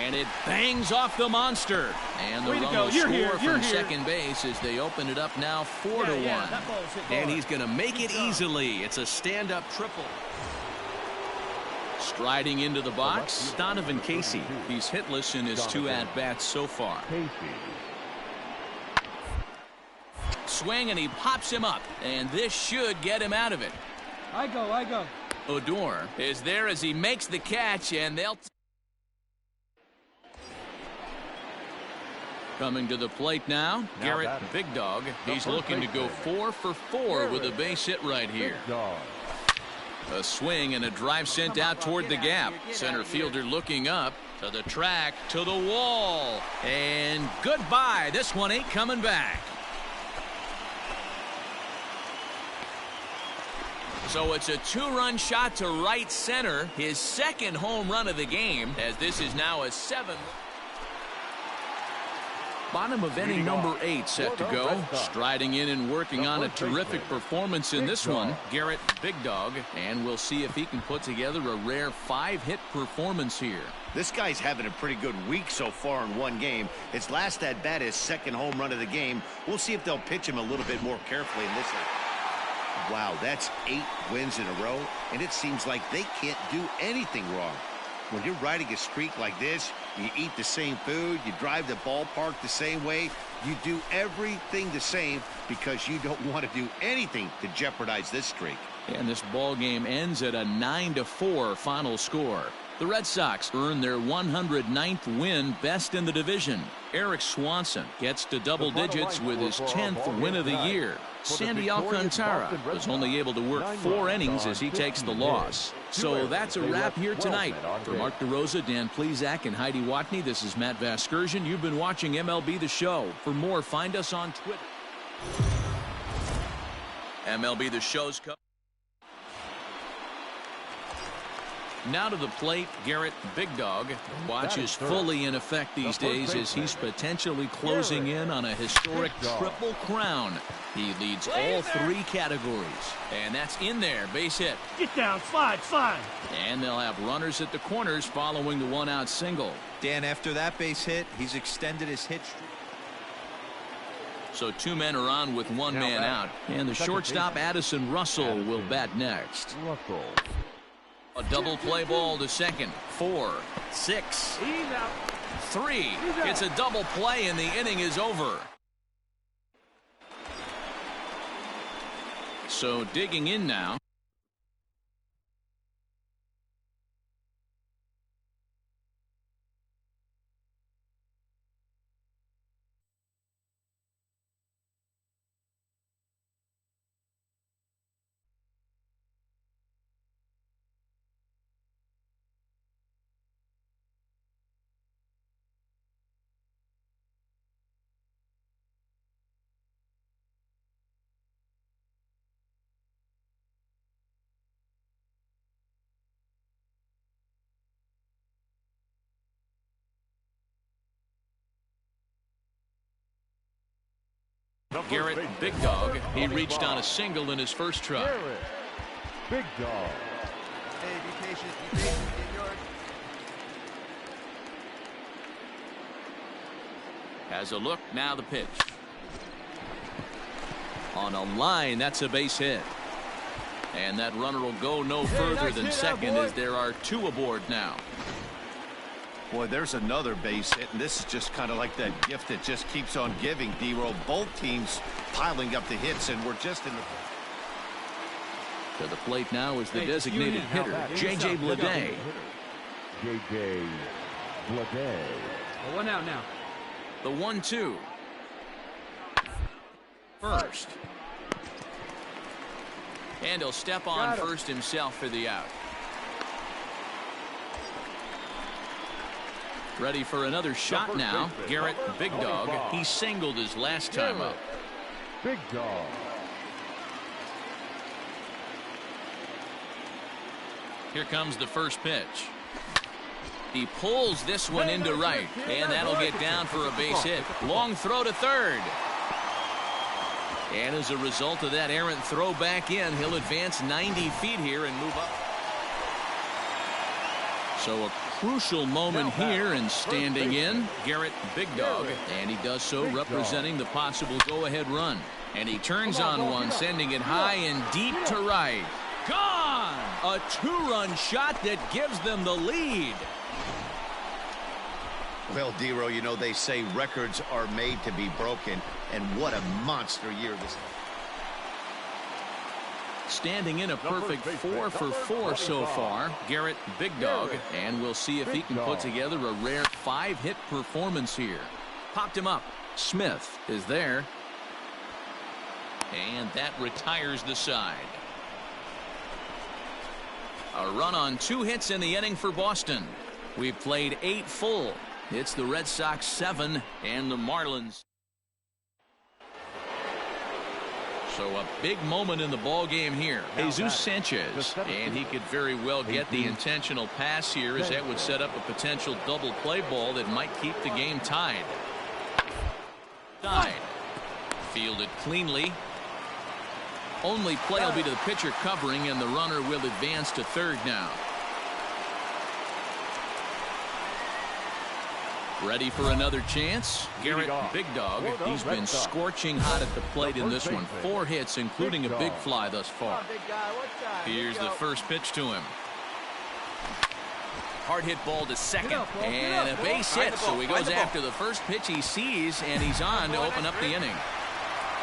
And it bangs off the monster. And the run will score from second base as they open it up now 4-1. And he's going to make it easily. It's a stand-up triple. Striding into the box, Donovan Casey. He's hitless in his 2 at-bats so far. Swing, and he pops him up. And this should get him out of it. I go. Odor is there as he makes the catch, and they'll... Coming to the plate now, Garrett Big Dog. He's looking to go 4 for 4 with a base hit right here. A swing and a drive sent out toward the gap. Center fielder looking up to the track, to the wall. And goodbye. This one ain't coming back. So it's a 2-run shot to right center. His second home run of the game, as this is now a 7. Bottom of inning number 8 set to go. Striding in and working on a terrific performance in this one, Garrett Big Dog. And we'll see if he can put together a rare 5-hit performance here. This guy's having a pretty good week so far in one game. His last at-bat, his second home run of the game. We'll see if they'll pitch him a little bit more carefully in this one. Wow, that's 8 wins in a row, and it seems like they can't do anything wrong. When you're riding a streak like this, you eat the same food, you drive the ballpark the same way, you do everything the same because you don't want to do anything to jeopardize this streak. And this ball game ends at a 9-4 final score. The Red Sox earn their 109th win, best in the division. Eric Swanson gets to double digits with his 10th win of the year. Sandy Alcantara was only able to work 4 innings as he takes the loss. So that's a wrap here tonight. For Mark DeRosa, Dan Plesac, and Heidi Watney, this is Matt Vasgersian. You've been watching MLB The Show. For more, find us on Twitter. MLB The Show's coverage. Now to the plate, Garrett Big Dog. Watch is fully in effect these days as he's potentially closing in on a historic triple crown. He leads all 3 categories. And that's in there, base hit. Get down, slide. And they'll have runners at the corners following the 1-out single. Dan, after that base hit, he's extended his hit streak. So 2 men are on with 1 man out. And the shortstop, Addison Russell, will bat next. A double play ball to second. 4, 6, 3. It's a double play and the inning is over. So digging in now. Garrett Big Dog. He reached on a single in his first try. Big Dog. Hey, be patient. Get yours. Has a look, now the pitch. On a line, that's a base hit. And that runner will go no further than second as there are 2 aboard now. Boy, there's another base hit, and this is just kind of like that gift that just keeps on giving, D-Roll. Both teams piling up the hits, and we're just in the... To the plate now is the designated hitter, J.J. Bleday. J.J. Bleday. 1 out now. The 1-2. First. And he'll step on first himself for the out. Ready for another shot now. Garrett, Big Dog. He singled his last time up. Big Dog. Here comes the first pitch. He pulls this one into right, and that'll get down for a base hit. Long throw to third. And as a result of that errant throw back in, he'll advance 90 feet here and move up. So a crucial moment here, and standing in, Garrett, Big Dog, and he does so representing the possible go-ahead run. And he turns on one, sending it high and deep to right. Gone! A 2-run shot that gives them the lead. Well, D-Roll, you know, they say records are made to be broken, and what a monster year this is. Standing in a perfect 4 for 4 so far, Garrett, Big Dog, and we'll see if he can put together a rare 5-hit performance here. Popped him up. Smith is there. And that retires the side. A run on 2 hits in the inning for Boston. We've played 8 full. It's the Red Sox 7 and the Marlins. So a big moment in the ball game here. Jesus Sanchez, and he could very well get the intentional pass here, as that would set up a potential double play ball that might keep the game tied. Fielded cleanly. Only play will be to the pitcher covering, and the runner will advance to third now. Ready for another chance? Garrett, Big Dog. He's been scorching hot at the plate in this one. 4 hits, including a big fly thus far. Here's the first pitch to him. Hard hit ball to second, and a base hit. So he goes after the first pitch he sees, and he's on to open up the inning.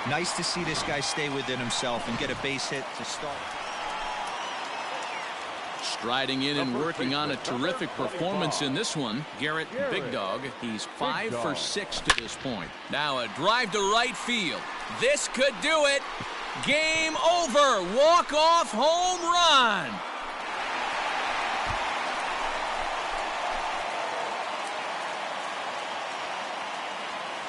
Nice to see this guy stay within himself and get a base hit to start. Striding in and working on a terrific performance in this one, Garrett, Big Dog. He's 5 for 6 to this point. Now a drive to right field. This could do it. Game over. Walk-off home run.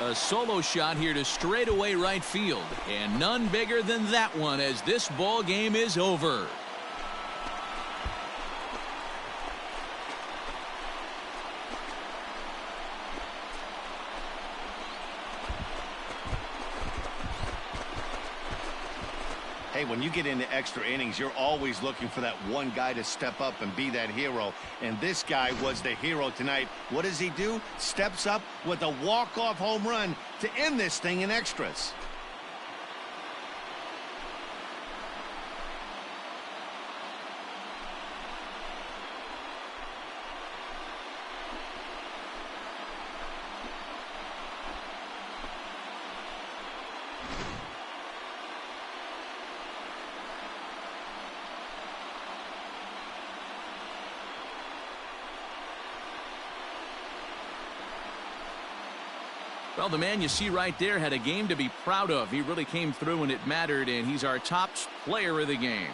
A solo shot here to straightaway right field, and none bigger than that one as this ball game is over. Hey, when you get into extra innings, you're always looking for that one guy to step up and be that hero. And this guy was the hero tonight. What does he do? Steps up with a walk-off home run to end this thing in extras. Well, the man you see right there had a game to be proud of. He really came through and it mattered, and he's our top player of the game.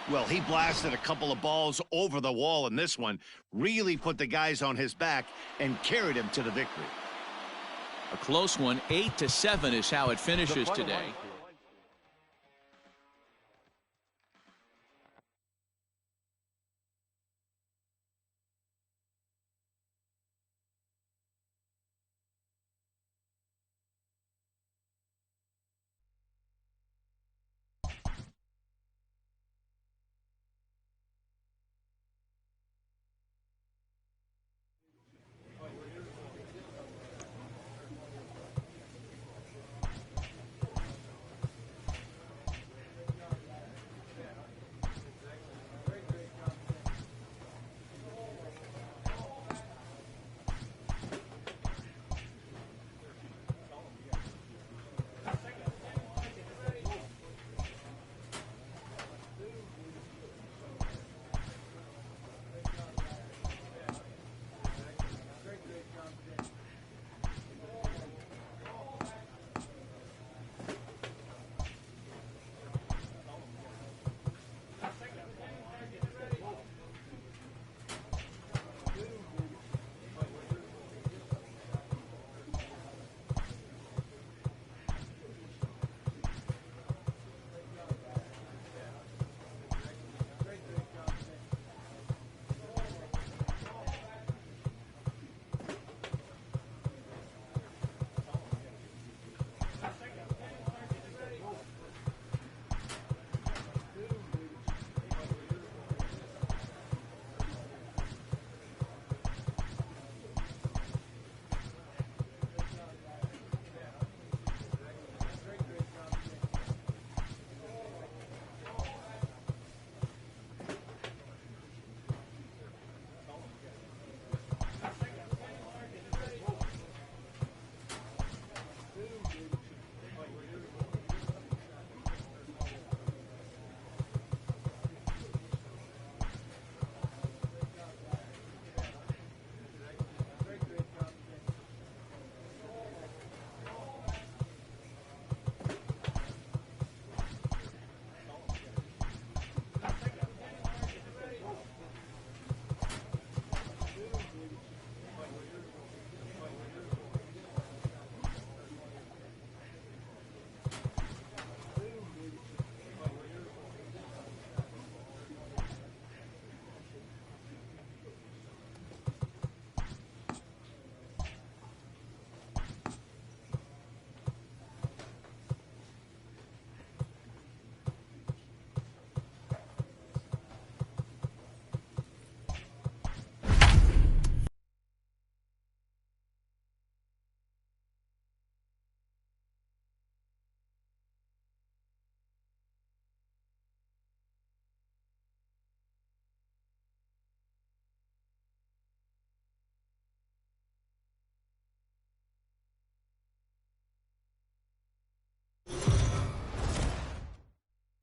Well, he blasted a couple of balls over the wall in this one, really put the guys on his back and carried him to the victory. A close one. 8-7 is how it finishes today.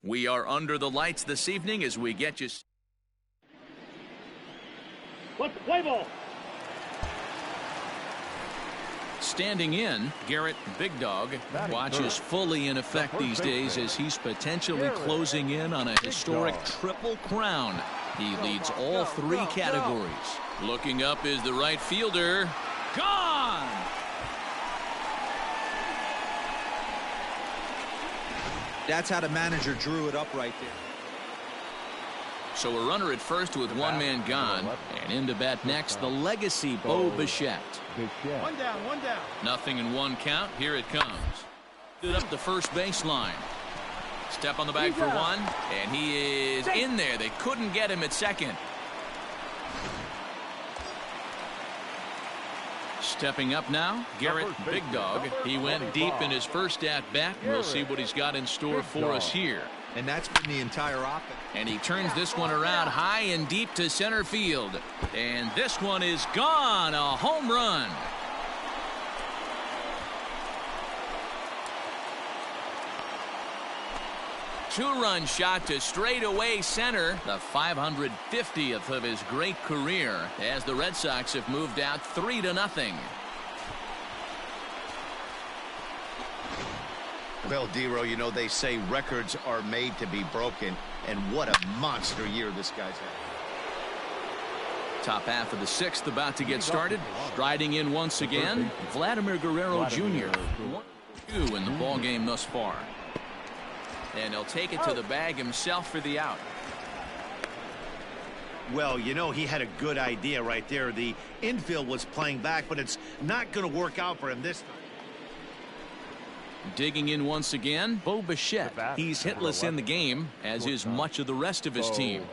We are under the lights this evening as we get you. What's the play ball? Standing in, Garrett Big Dog watches fully in effect these days as he's potentially closing in on a historic triple crown. He leads all three categories. Looking up is the right fielder. Gone! That's how the manager drew it up right there. So a runner at first with one man gone. And in to bat next, the legacy Bo Bichette. One down, one down. Nothing in one count. Here it comes. Stood up the first baseline. Step on the bag for one. And he is in there. They couldn't get him at second. Stepping up now, Garrett Big Dog. He went deep in his first at-bat. We'll see what he's got in store for us here. And that's been the entire offense. And he turns this one around high and deep to center field. And this one is gone. A home run. Two-run shot to straightaway center, the 550th of his great career, as the Red Sox have moved out 3-0. Well, Dero, you know, they say records are made to be broken, and what a monster year this guy's had. Top half of the sixth about to get started. Striding in once again, Vladimir Guerrero Jr. 1-2 in the ball game thus far. And he'll take it to the bag himself for the out. Well, you know, he had a good idea right there. The infield was playing back, but it's not going to work out for him this time. Digging in once again, Bo Bichette. He's hitless in the game, as is much of the rest of his team.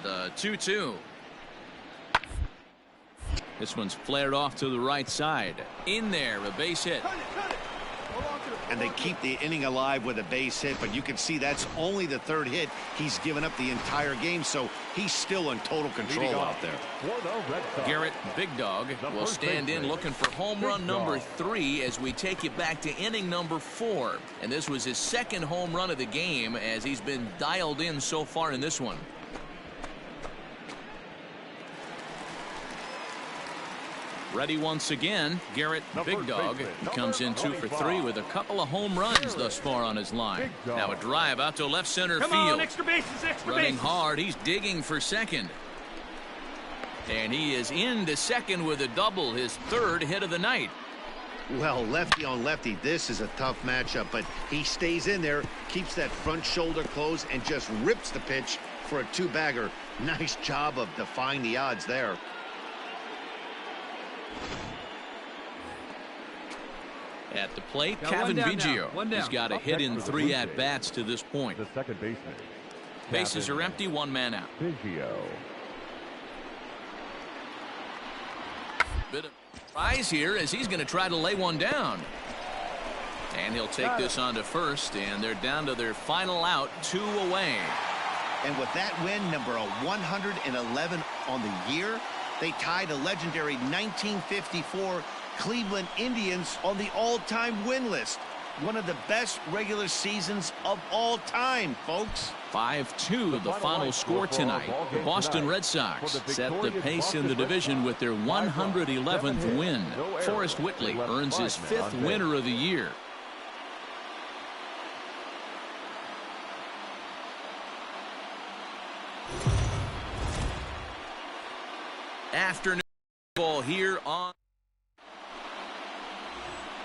The 2-2. This one's flared off to the right side. In there, a base hit. And they keep the inning alive with a base hit, but you can see that's only the third hit he's given up the entire game, so he's still in total control out there. Garrett Big Dog will stand in looking for home run number 3 as we take it back to inning number 4. And this was his second home run of the game as he's been dialed in so far in this one. Ready once again, Garrett Big Dog. He comes in 2 for 3 with a couple of home runs thus far on his line. Now a drive out to left center field. Come on, extra bases, extra bases. Running hard, he's digging for second. And he is into second with a double, his third hit of the night. Well, lefty on lefty, this is a tough matchup, but he stays in there, keeps that front shoulder closed, and just rips the pitch for a 2-bagger. Nice job of defying the odds there. At the plate, Kevin Biggio. He's got a hit in 3 at-bats to this point. The second baseman. Bases are empty, 1 man out. Biggio. Bit of surprise here as he's going to try to lay one down. And he'll take this on to first, and they're down to their final out, 2 away. And with that win, number 111 on the year, they tie the legendary 1954 Cleveland Indians on the all-time win list. One of the best regular seasons of all time, folks. 5-2 the final score tonight. The Boston Red Sox set the pace in the division with their 111th win. Forrest Whitley earns his 5th winner of the year. Afternoon ball here on.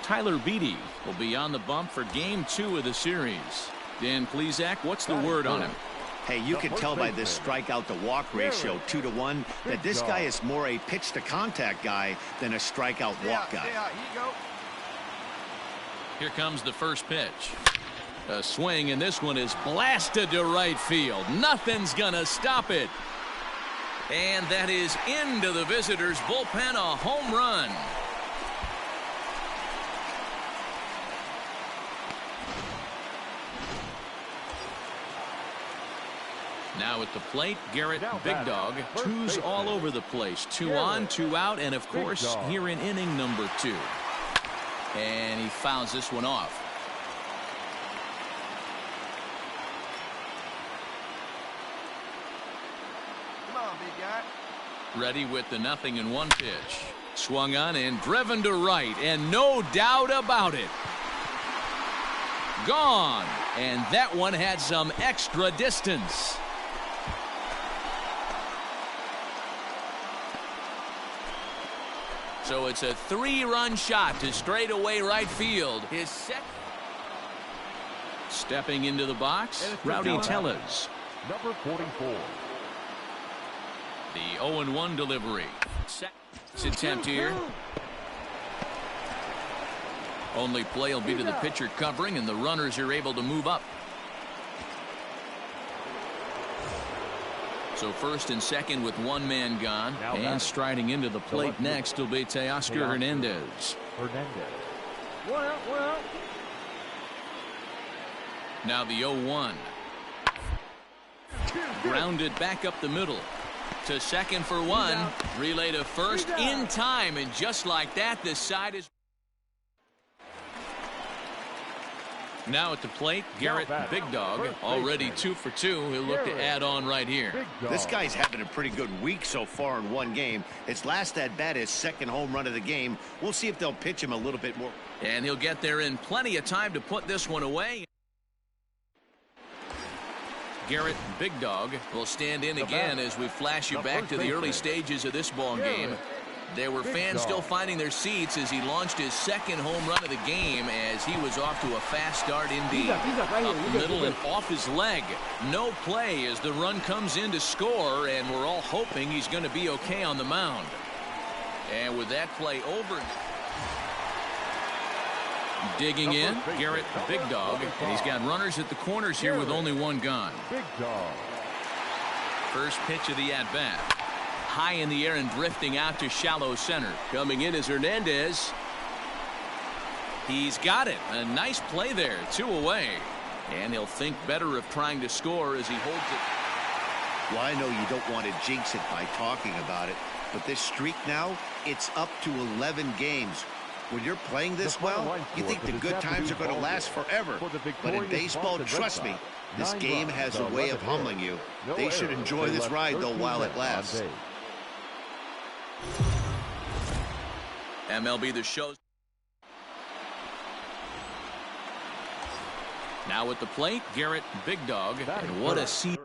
Tyler Beede will be on the bump for game 2 of the series. Dan Plesac, what's the word on him? Hey, you can tell by this strikeout to walk ratio 2-to-1 that this guy is more a pitch to contact guy than a strikeout walk guy. Here comes the first pitch. A swing, and this one is blasted to right field. Nothing's gonna stop it. And that is into the visitors' bullpen, a home run. Now at the plate, Garrett Big Dog. 2's all over the place. 2 on, 2 out, and of course here in inning number 2. And he fouls this one off. Ready with the 0-1 pitch. Swung on and driven to right, and no doubt about it. Gone, and that one had some extra distance. So it's a 3-run shot to straightaway right field. His second. Stepping into the box, Rowdy Tellez. Number 44. The 0-1 delivery. Second attempt here. Only play will be to the pitcher covering, and the runners are able to move up. So first and second with one man gone. And striding into the plate next will be Teoscar Hernandez. Well. Now the 0-1. Grounded back up the middle. To second for one. Relay to first in time. And just like that, the side is. Now at the plate, Garrett Big Dog, already 2 for 2. He'll look to add on right here. This guy's having a pretty good week so far in one game. His last at bat, his second home run of the game. We'll see if they'll pitch him a little bit more. And he'll get there in plenty of time to put this one away. Garrett Big Dog will stand in again as we flash you back to the early stages of this ball game. There were fans still finding their seats as he launched his second home run of the game as he was off to a fast start indeed. Up the middle and off his leg. No play as the run comes in to score, and we're all hoping he's going to be okay on the mound. And with that play over. Digging in, Garrett Big Dog, and he's got runners at the corners here with only one gone. Big Dog. First pitch of the at-bat. High in the air and drifting out to shallow center. Coming in is Hernandez. He's got it. A nice play there. 2 away. And he'll think better of trying to score as he holds it. Well, I know you don't want to jinx it by talking about it, but this streak now, it's up to 11 games. When you're playing this well, you think the good times are going to last forever. But in baseball, trust me, this game has a way of humbling you. They should enjoy this ride, though, while it lasts. MLB The Show. Now at the plate, Garrett Big Dog. And what a season.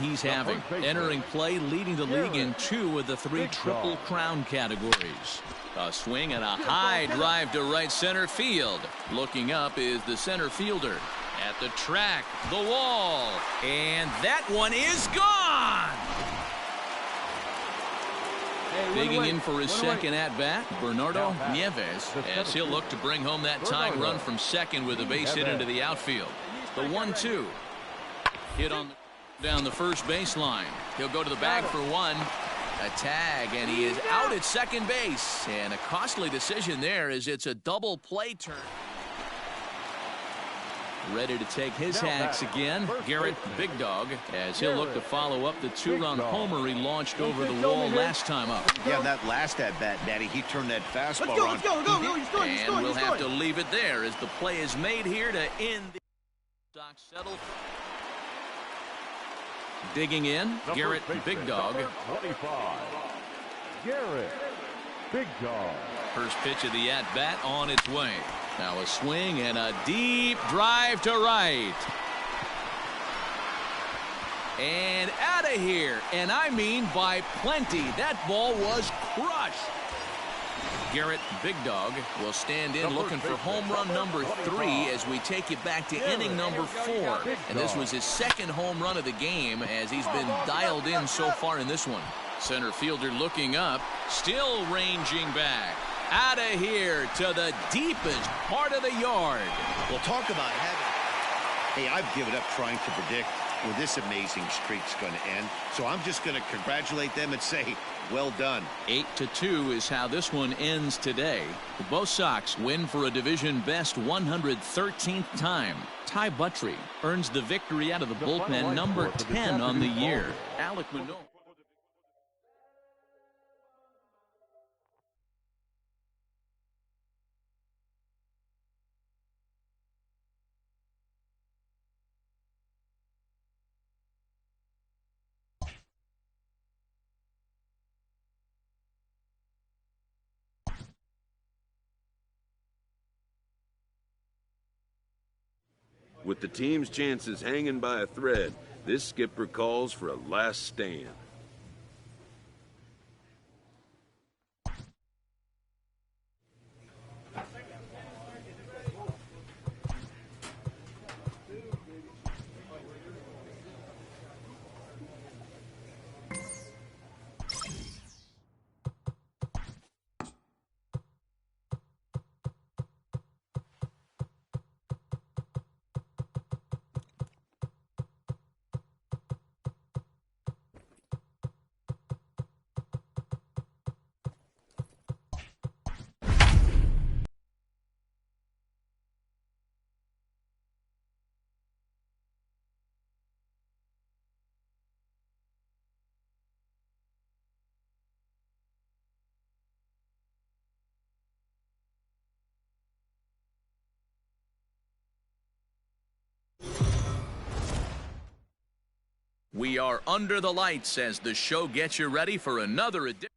He's having. Entering play, leading the league in 2 of the 3 Triple Crown categories. A swing and a high drive to right center field. Looking up is the center fielder. At the track, the wall, and that one is gone! Digging in for his second at-bat, Bernardo Nieves, as he'll look to bring home that tying run from second with a base hit into the outfield. The 1-2. Hit on the down the first baseline. He'll go to the bag for one. A tag, and he is out at second base. And a costly decision there as it's a double play turn. Ready to take his hacks again, Garrett Big Dog, as he'll look to follow up the 2-run homer he launched over the wall last time up. Yeah, that last at-bat, Daddy, he turned that fastball on. Let's go. He's going. And we'll have to leave it there as the play is made here to end the Sox settle. Digging in, Garrett Big Dog. 25. Garrett Big Dog. First pitch of the at-bat on its way. Now a swing and a deep drive to right. And out of here. And I mean by plenty. That ball was crushed. Garrett Big Dog will stand in looking for home run number 3 as we take you back to inning number 4. And this was his second home run of the game as he's been dialed in so far in this one. Center fielder looking up, still ranging back. Out of here to the deepest part of the yard. We'll talk about having. Hey, I've given up trying to predict. where this amazing streak's going to end. So I'm just going to congratulate them and say, well done. 8-2 is how this one ends today. Both Sox win for a division best 113th time. Ty Buttrey earns the victory out of the bullpen, number 10 on the year. Alec Manoah. With the team's chances hanging by a thread, this skipper calls for a last stand. We are under the lights as the show gets you ready for another edition.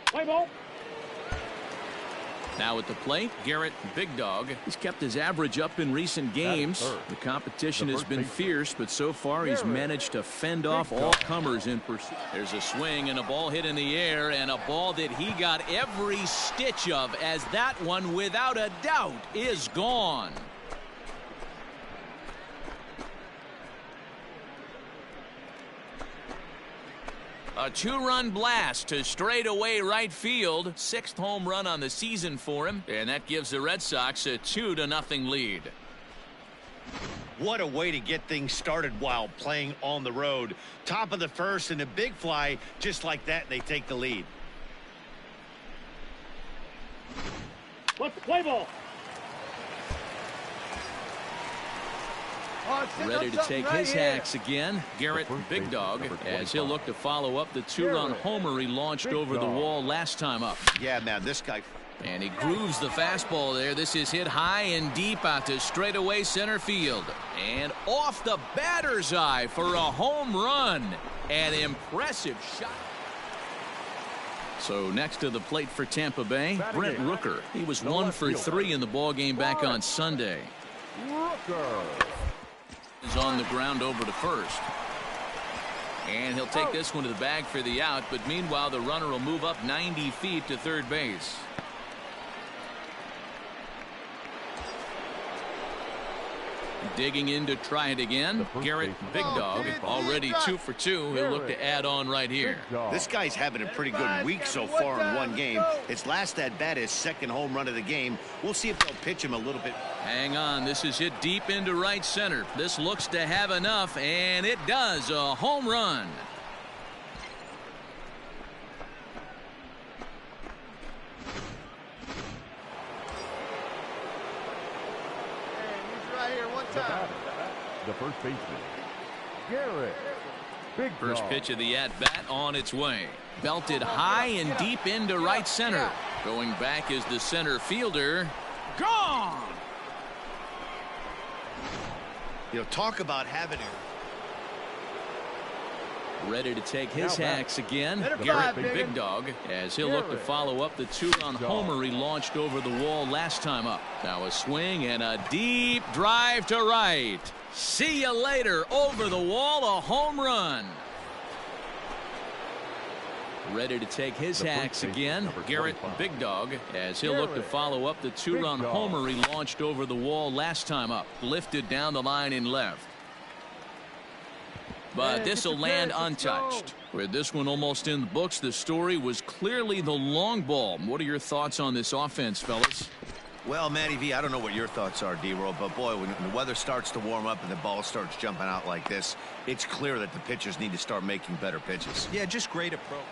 Play ball. Now at the plate, Garrett Big Dog. He's kept his average up in recent games. The competition has been fierce, but so far he's managed to fend off all comers in pursuit. There's a swing and a ball hit in the air, and a ball that he got every stitch of, as that one, without a doubt, is gone. A two-run blast to straightaway right field. 6th home run on the season for him, and that gives the Red Sox a 2-0 lead. What a way to get things started while playing on the road. Top of the first and a big fly, just like that, they take the lead. Let's play ball. Ready to take his hacks again, Garrett Big Dog, as he'll look to follow up the two-run homer he launched over the wall last time up. Yeah, man, this guy. And he grooves the fastball there. This is hit high and deep out to straightaway center field. And off the batter's eye for a home run. An impressive shot. So next to the plate for Tampa Bay, Brent Rooker. He was 1 for 3 in the ballgame back on Sunday. Rooker Is on the ground over to first. And he'll take this one to the bag for the out, but meanwhile the runner will move up 90 feet to third base. Digging in to try it again, Garrett Big Dog, already 2 for 2. He'll look to add on right here. This guy's having a pretty good week so far in one game. His last at bat is 2nd home run of the game. We'll see if they'll pitch him a little bit. Hang on, this is hit deep into right center. This looks to have enough, and it does. A home run. The first baseman, Garrett Big Dog. First pitch of the at-bat on its way. Belted high and deep into right center. Going back is the center fielder. Gone! You know, talk about having it. Ready to take his hacks again, Garrett Big Dog, as he'll look to follow up the two-run homer he launched over the wall last time up. Now a swing and a deep drive to right. See you later. Over the wall, a home run. Ready to take his hacks again, Garrett Big Dog, as he'll look to follow up the two-run homer he launched over the wall last time up. Lifted down the line in left. But this will land untouched. With this one almost in the books, the story was clearly the long ball. What are your thoughts on this offense, fellas? Well, Matty V, I don't know what your thoughts are, D-Roll, but boy, when the weather starts to warm up and the ball starts jumping out like this, it's clear that the pitchers need to start making better pitches. Yeah, just great approach.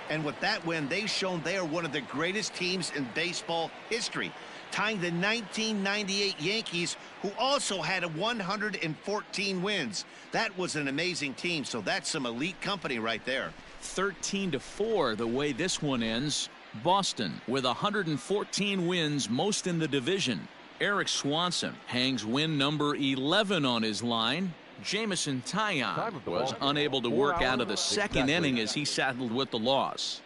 And with that win, they've shown they are one of the greatest teams in baseball history, tying the 1998 Yankees, who also had 114 wins. That was an amazing team, so that's some elite company right there. 13-4 the way this one ends. Boston with 114 wins, most in the division. Eric Swanson hangs win number 11 on his line. Jamison Taillon was unable to work out of the second inning as he saddled with the loss.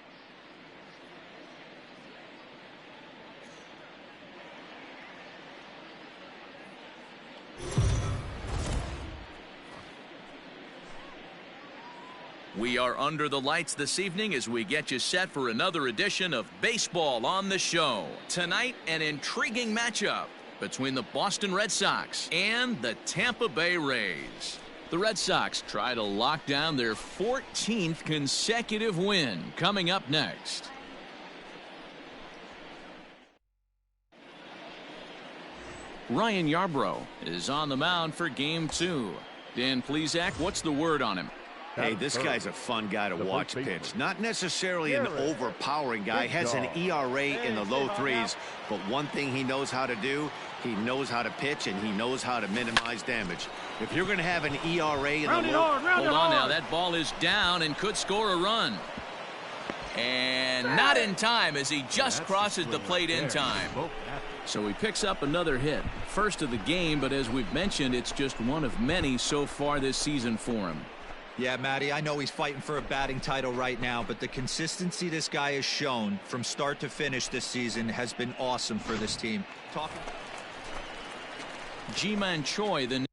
We are under the lights this evening as we get you set for another edition of Baseball on the Show. Tonight, an intriguing matchup between the Boston Red Sox and the Tampa Bay Rays. The Red Sox try to lock down their 14th consecutive win. Coming up next. Ryan Yarbrough is on the mound for Game 2. Dan Plesac, what's the word on him? Hey, this guy's a fun guy to watch pitch. Not necessarily an overpowering guy. Has an ERA in the low threes. But one thing he knows how to do, he knows how to pitch, and he knows how to minimize damage. If you're going to have an ERA in the low... Hold on now. That ball is down and could score a run. And not in time as he just crosses the plate in time. So he picks up another hit. First of the game, but as we've mentioned, it's just one of many so far this season for him. Yeah, Matty, I know he's fighting for a batting title right now, but the consistency this guy has shown from start to finish this season has been awesome for this team. Ji-Man Choi, the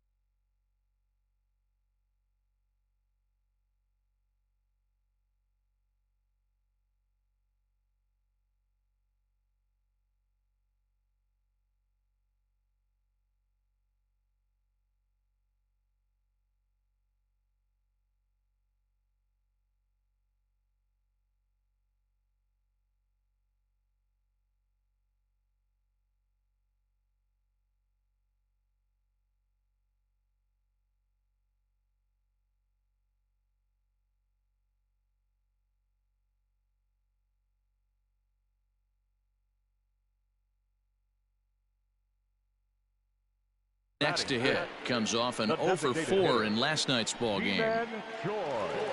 next to hit comes off an 0 for 4 in last night's ball game.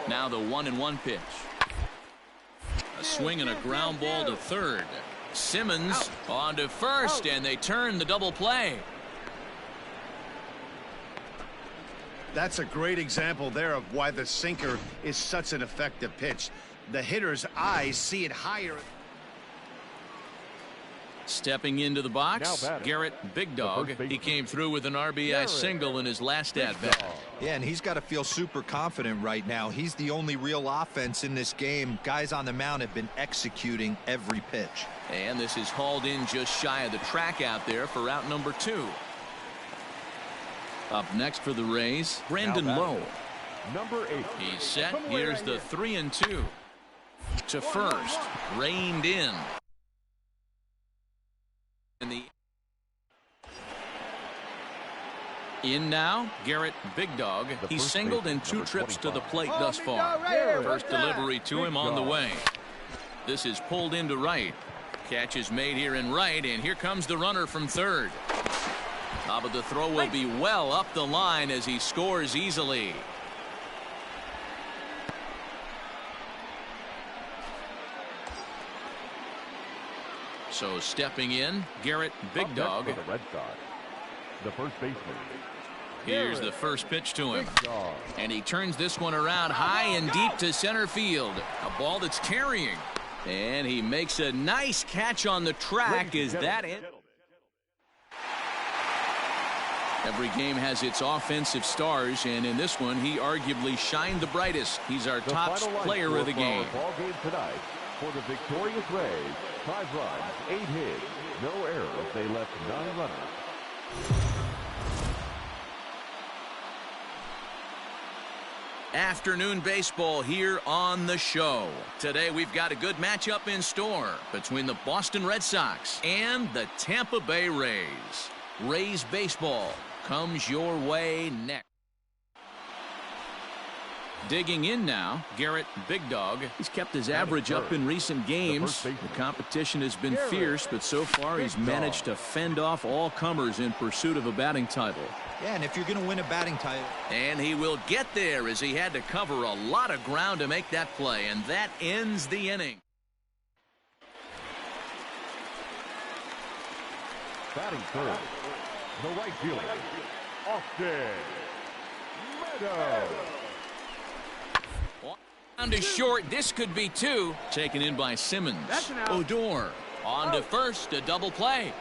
Now the 1-1 pitch. A swing and a ground ball to third. Simmons on to first, and they turn the double play. That's a great example there of why the sinker is such an effective pitch. The hitter's eyes see it higher. Stepping into the box, Garrett Big Dog. He came through with an RBI single in his last at-bat. Yeah, and he's got to feel super confident right now. He's the only real offense in this game. Guys on the mound have been executing every pitch. And this is hauled in just shy of the track out there for out number 2. Up next for the Rays, Brandon Lowe. Number 8. He's set. Here's the 3-2. To first, reined in. In now, Garrett Big Dog. He's singled in 2 trips to the plate thus far. First delivery to him on the way. This is pulled into right. Catch is made here in right, and here comes the runner from third. Top of the throw will be well up the line as he scores easily. So stepping in, Garrett Big Dog. The Red Sox, the first baseman. Here's the first pitch to him. And he turns this one around high and deep to center field. A ball that's carrying. And he makes a nice catch on the track. Is that it? Every game has its offensive stars, and in this one, he arguably shined the brightest. He's our top player of the game. Ball game tonight for the victorious Rays. 5 runs, 8 hits, no errors. They left 9 runners. Afternoon baseball here on the show. Today we've got a good matchup in store between the Boston Red Sox and the Tampa Bay Rays. Rays baseball comes your way next. Digging in now, Garrett Big Dog. He's kept his average up in recent games. The competition has been fierce, but so far he's managed to fend off all comers in pursuit of a batting title. Yeah, and if you're going to win a batting title. And he will get there as he had to cover a lot of ground to make that play, and that ends the inning. Batting third, the right fielder, Austin Meadows. On to short, this could be two. Taken in by Simmons. Odor on to first, a double play.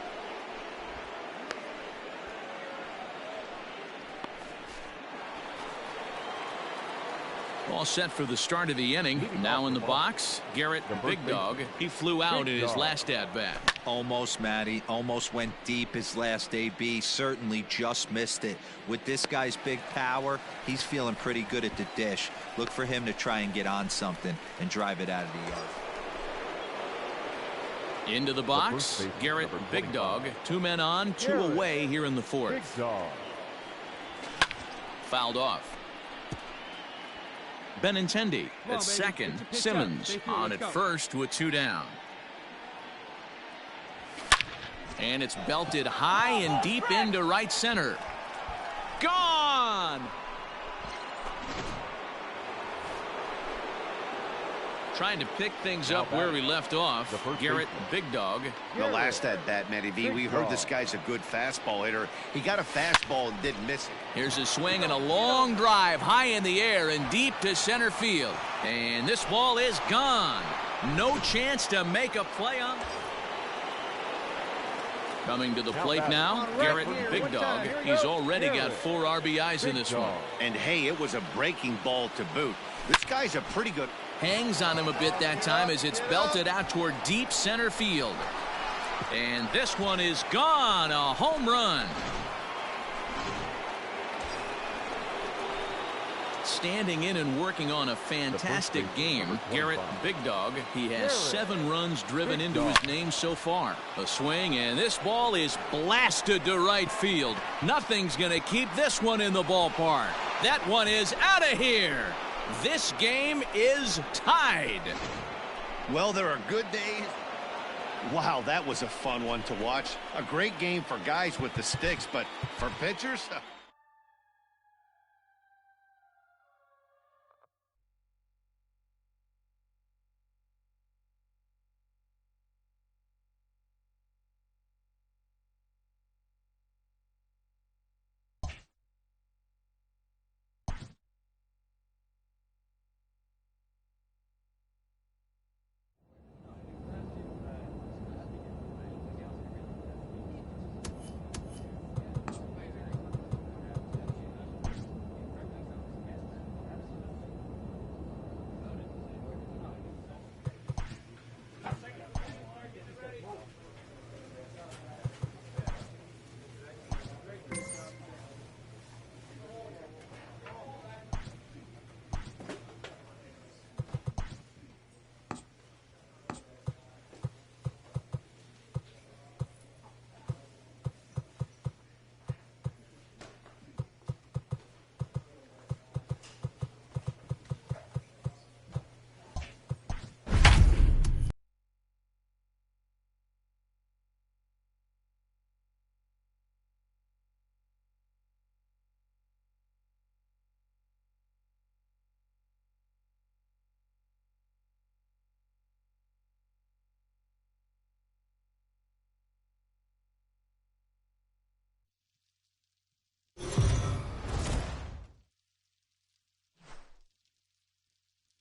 All set for the start of the inning. Now in the box, Garrett Big Dog. He flew out in his last at-bat. Almost, Matty. Almost went deep his last AB. Certainly just missed it. With this guy's big power, he's feeling pretty good at the dish. Look for him to try and get on something and drive it out of the yard. Into the box, Garrett Big Dog. 2 men on, 2 away here in the fourth. Fouled off. Benintendi at second. Simmons on at first with 2 down. And it's belted high and deep into right center. Gone! Trying to pick things up where we left off. Garrett Big Dog. The last at bat, Matty V, we heard this guy's a good fastball hitter. He got a fastball and didn't miss it. Here's a swing and a long drive high in the air and deep to center field. And this ball is gone. No chance to make a play on. Coming to the plate now, Garrett Big Dog. He's already got 4 RBIs in this one. And hey, it was a breaking ball to boot. This guy's a pretty good. Hangs on him a bit that time as it's belted out toward deep center field. And this one is gone. A home run. Standing in and working on a fantastic game, Garrett Big Dog. He has 7 runs driven into his name so far. A swing, and this ball is blasted to right field. Nothing's going to keep this one in the ballpark. That one is out of here. This game is tied. Well, there are good days. Wow, that was a fun one to watch. A great game for guys with the sticks, but for pitchers...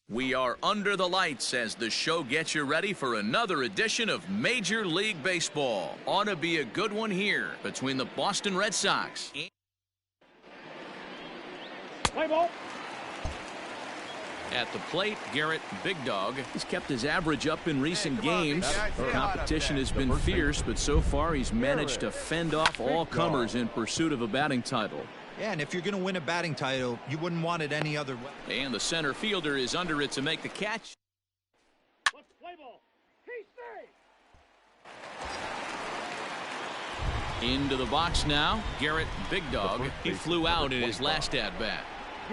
We are under the lights as the show gets you ready for another edition of Major League Baseball. Ought to be a good one here between the Boston Red Sox. Play ball. At the plate, Garrett Big Dog. He's kept his average up in recent games. The competition has been fierce, but so far he's managed to fend off all comers in pursuit of a batting title. Yeah, and if you're going to win a batting title, you wouldn't want it any other way. And the center fielder is under it to make the catch. Let's play ball. Into the box now. Garrett Big Dog. He flew out in his last at-bat.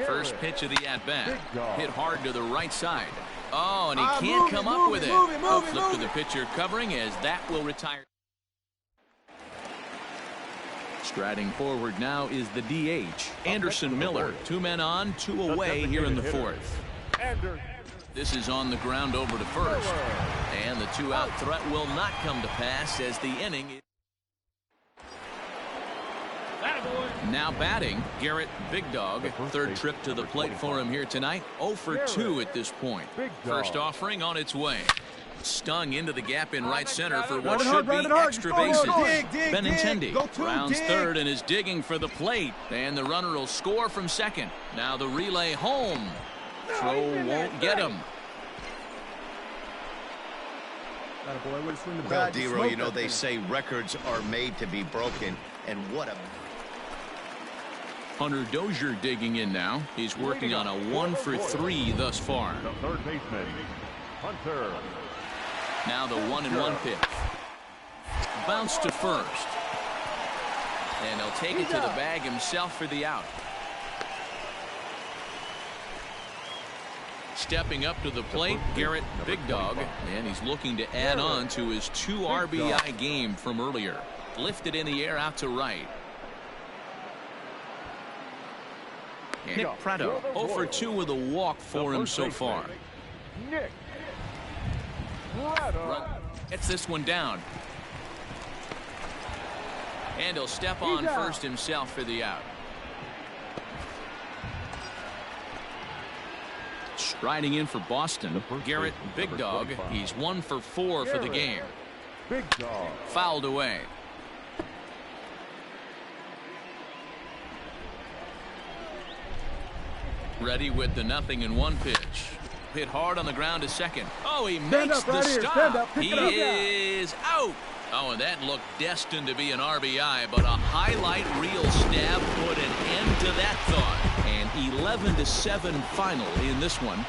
First pitch of the at-bat. Hit hard to the right side. Oh, and he can't come up with it. Flip to the pitcher covering as that will retire. Striding forward now is the DH, Anderson Miller. 2 men on, 2 away here in the 4th. This is on the ground over to first. And the 2-out threat will not come to pass as the inning. Now batting, Garrett Big Dog. 3rd trip to the plate for him here tonight. 0 for 2 at this point. First offering on its way. Stung into the gap in right center for what should be extra bases. Benintendi rounds 3rd and is digging for the plate. And the runner will score from 2nd. Now the relay home. Throw won't get him. Well, Dero, you know, they say records are made to be broken. And what a... Hunter Dozier digging in now. He's working on a 1 for 3 thus far. The third baseman, Hunter. Now the 1-1 pitch. Bounce to first. And he'll take it to the bag himself for the out. Stepping up to the plate, Garrett Big Dog. And he's looking to add on to his 2 RBI game from earlier. Lifted in the air out to right. Nick Pratto, 0 for 2 with a walk for him so far. Nick Pratto gets this one down. And he'll step on first himself for the out. Striding in for Boston, Garrett Big Dog. He's 1 for 4 for the game. Big Dog. Fouled away. Ready with the 0-1 pitch. Hit hard on the ground to second. Oh, he makes the stop. He is out. Oh, and that looked destined to be an RBI, but a highlight reel stab put an end to that thought. An 11-7 final in this one.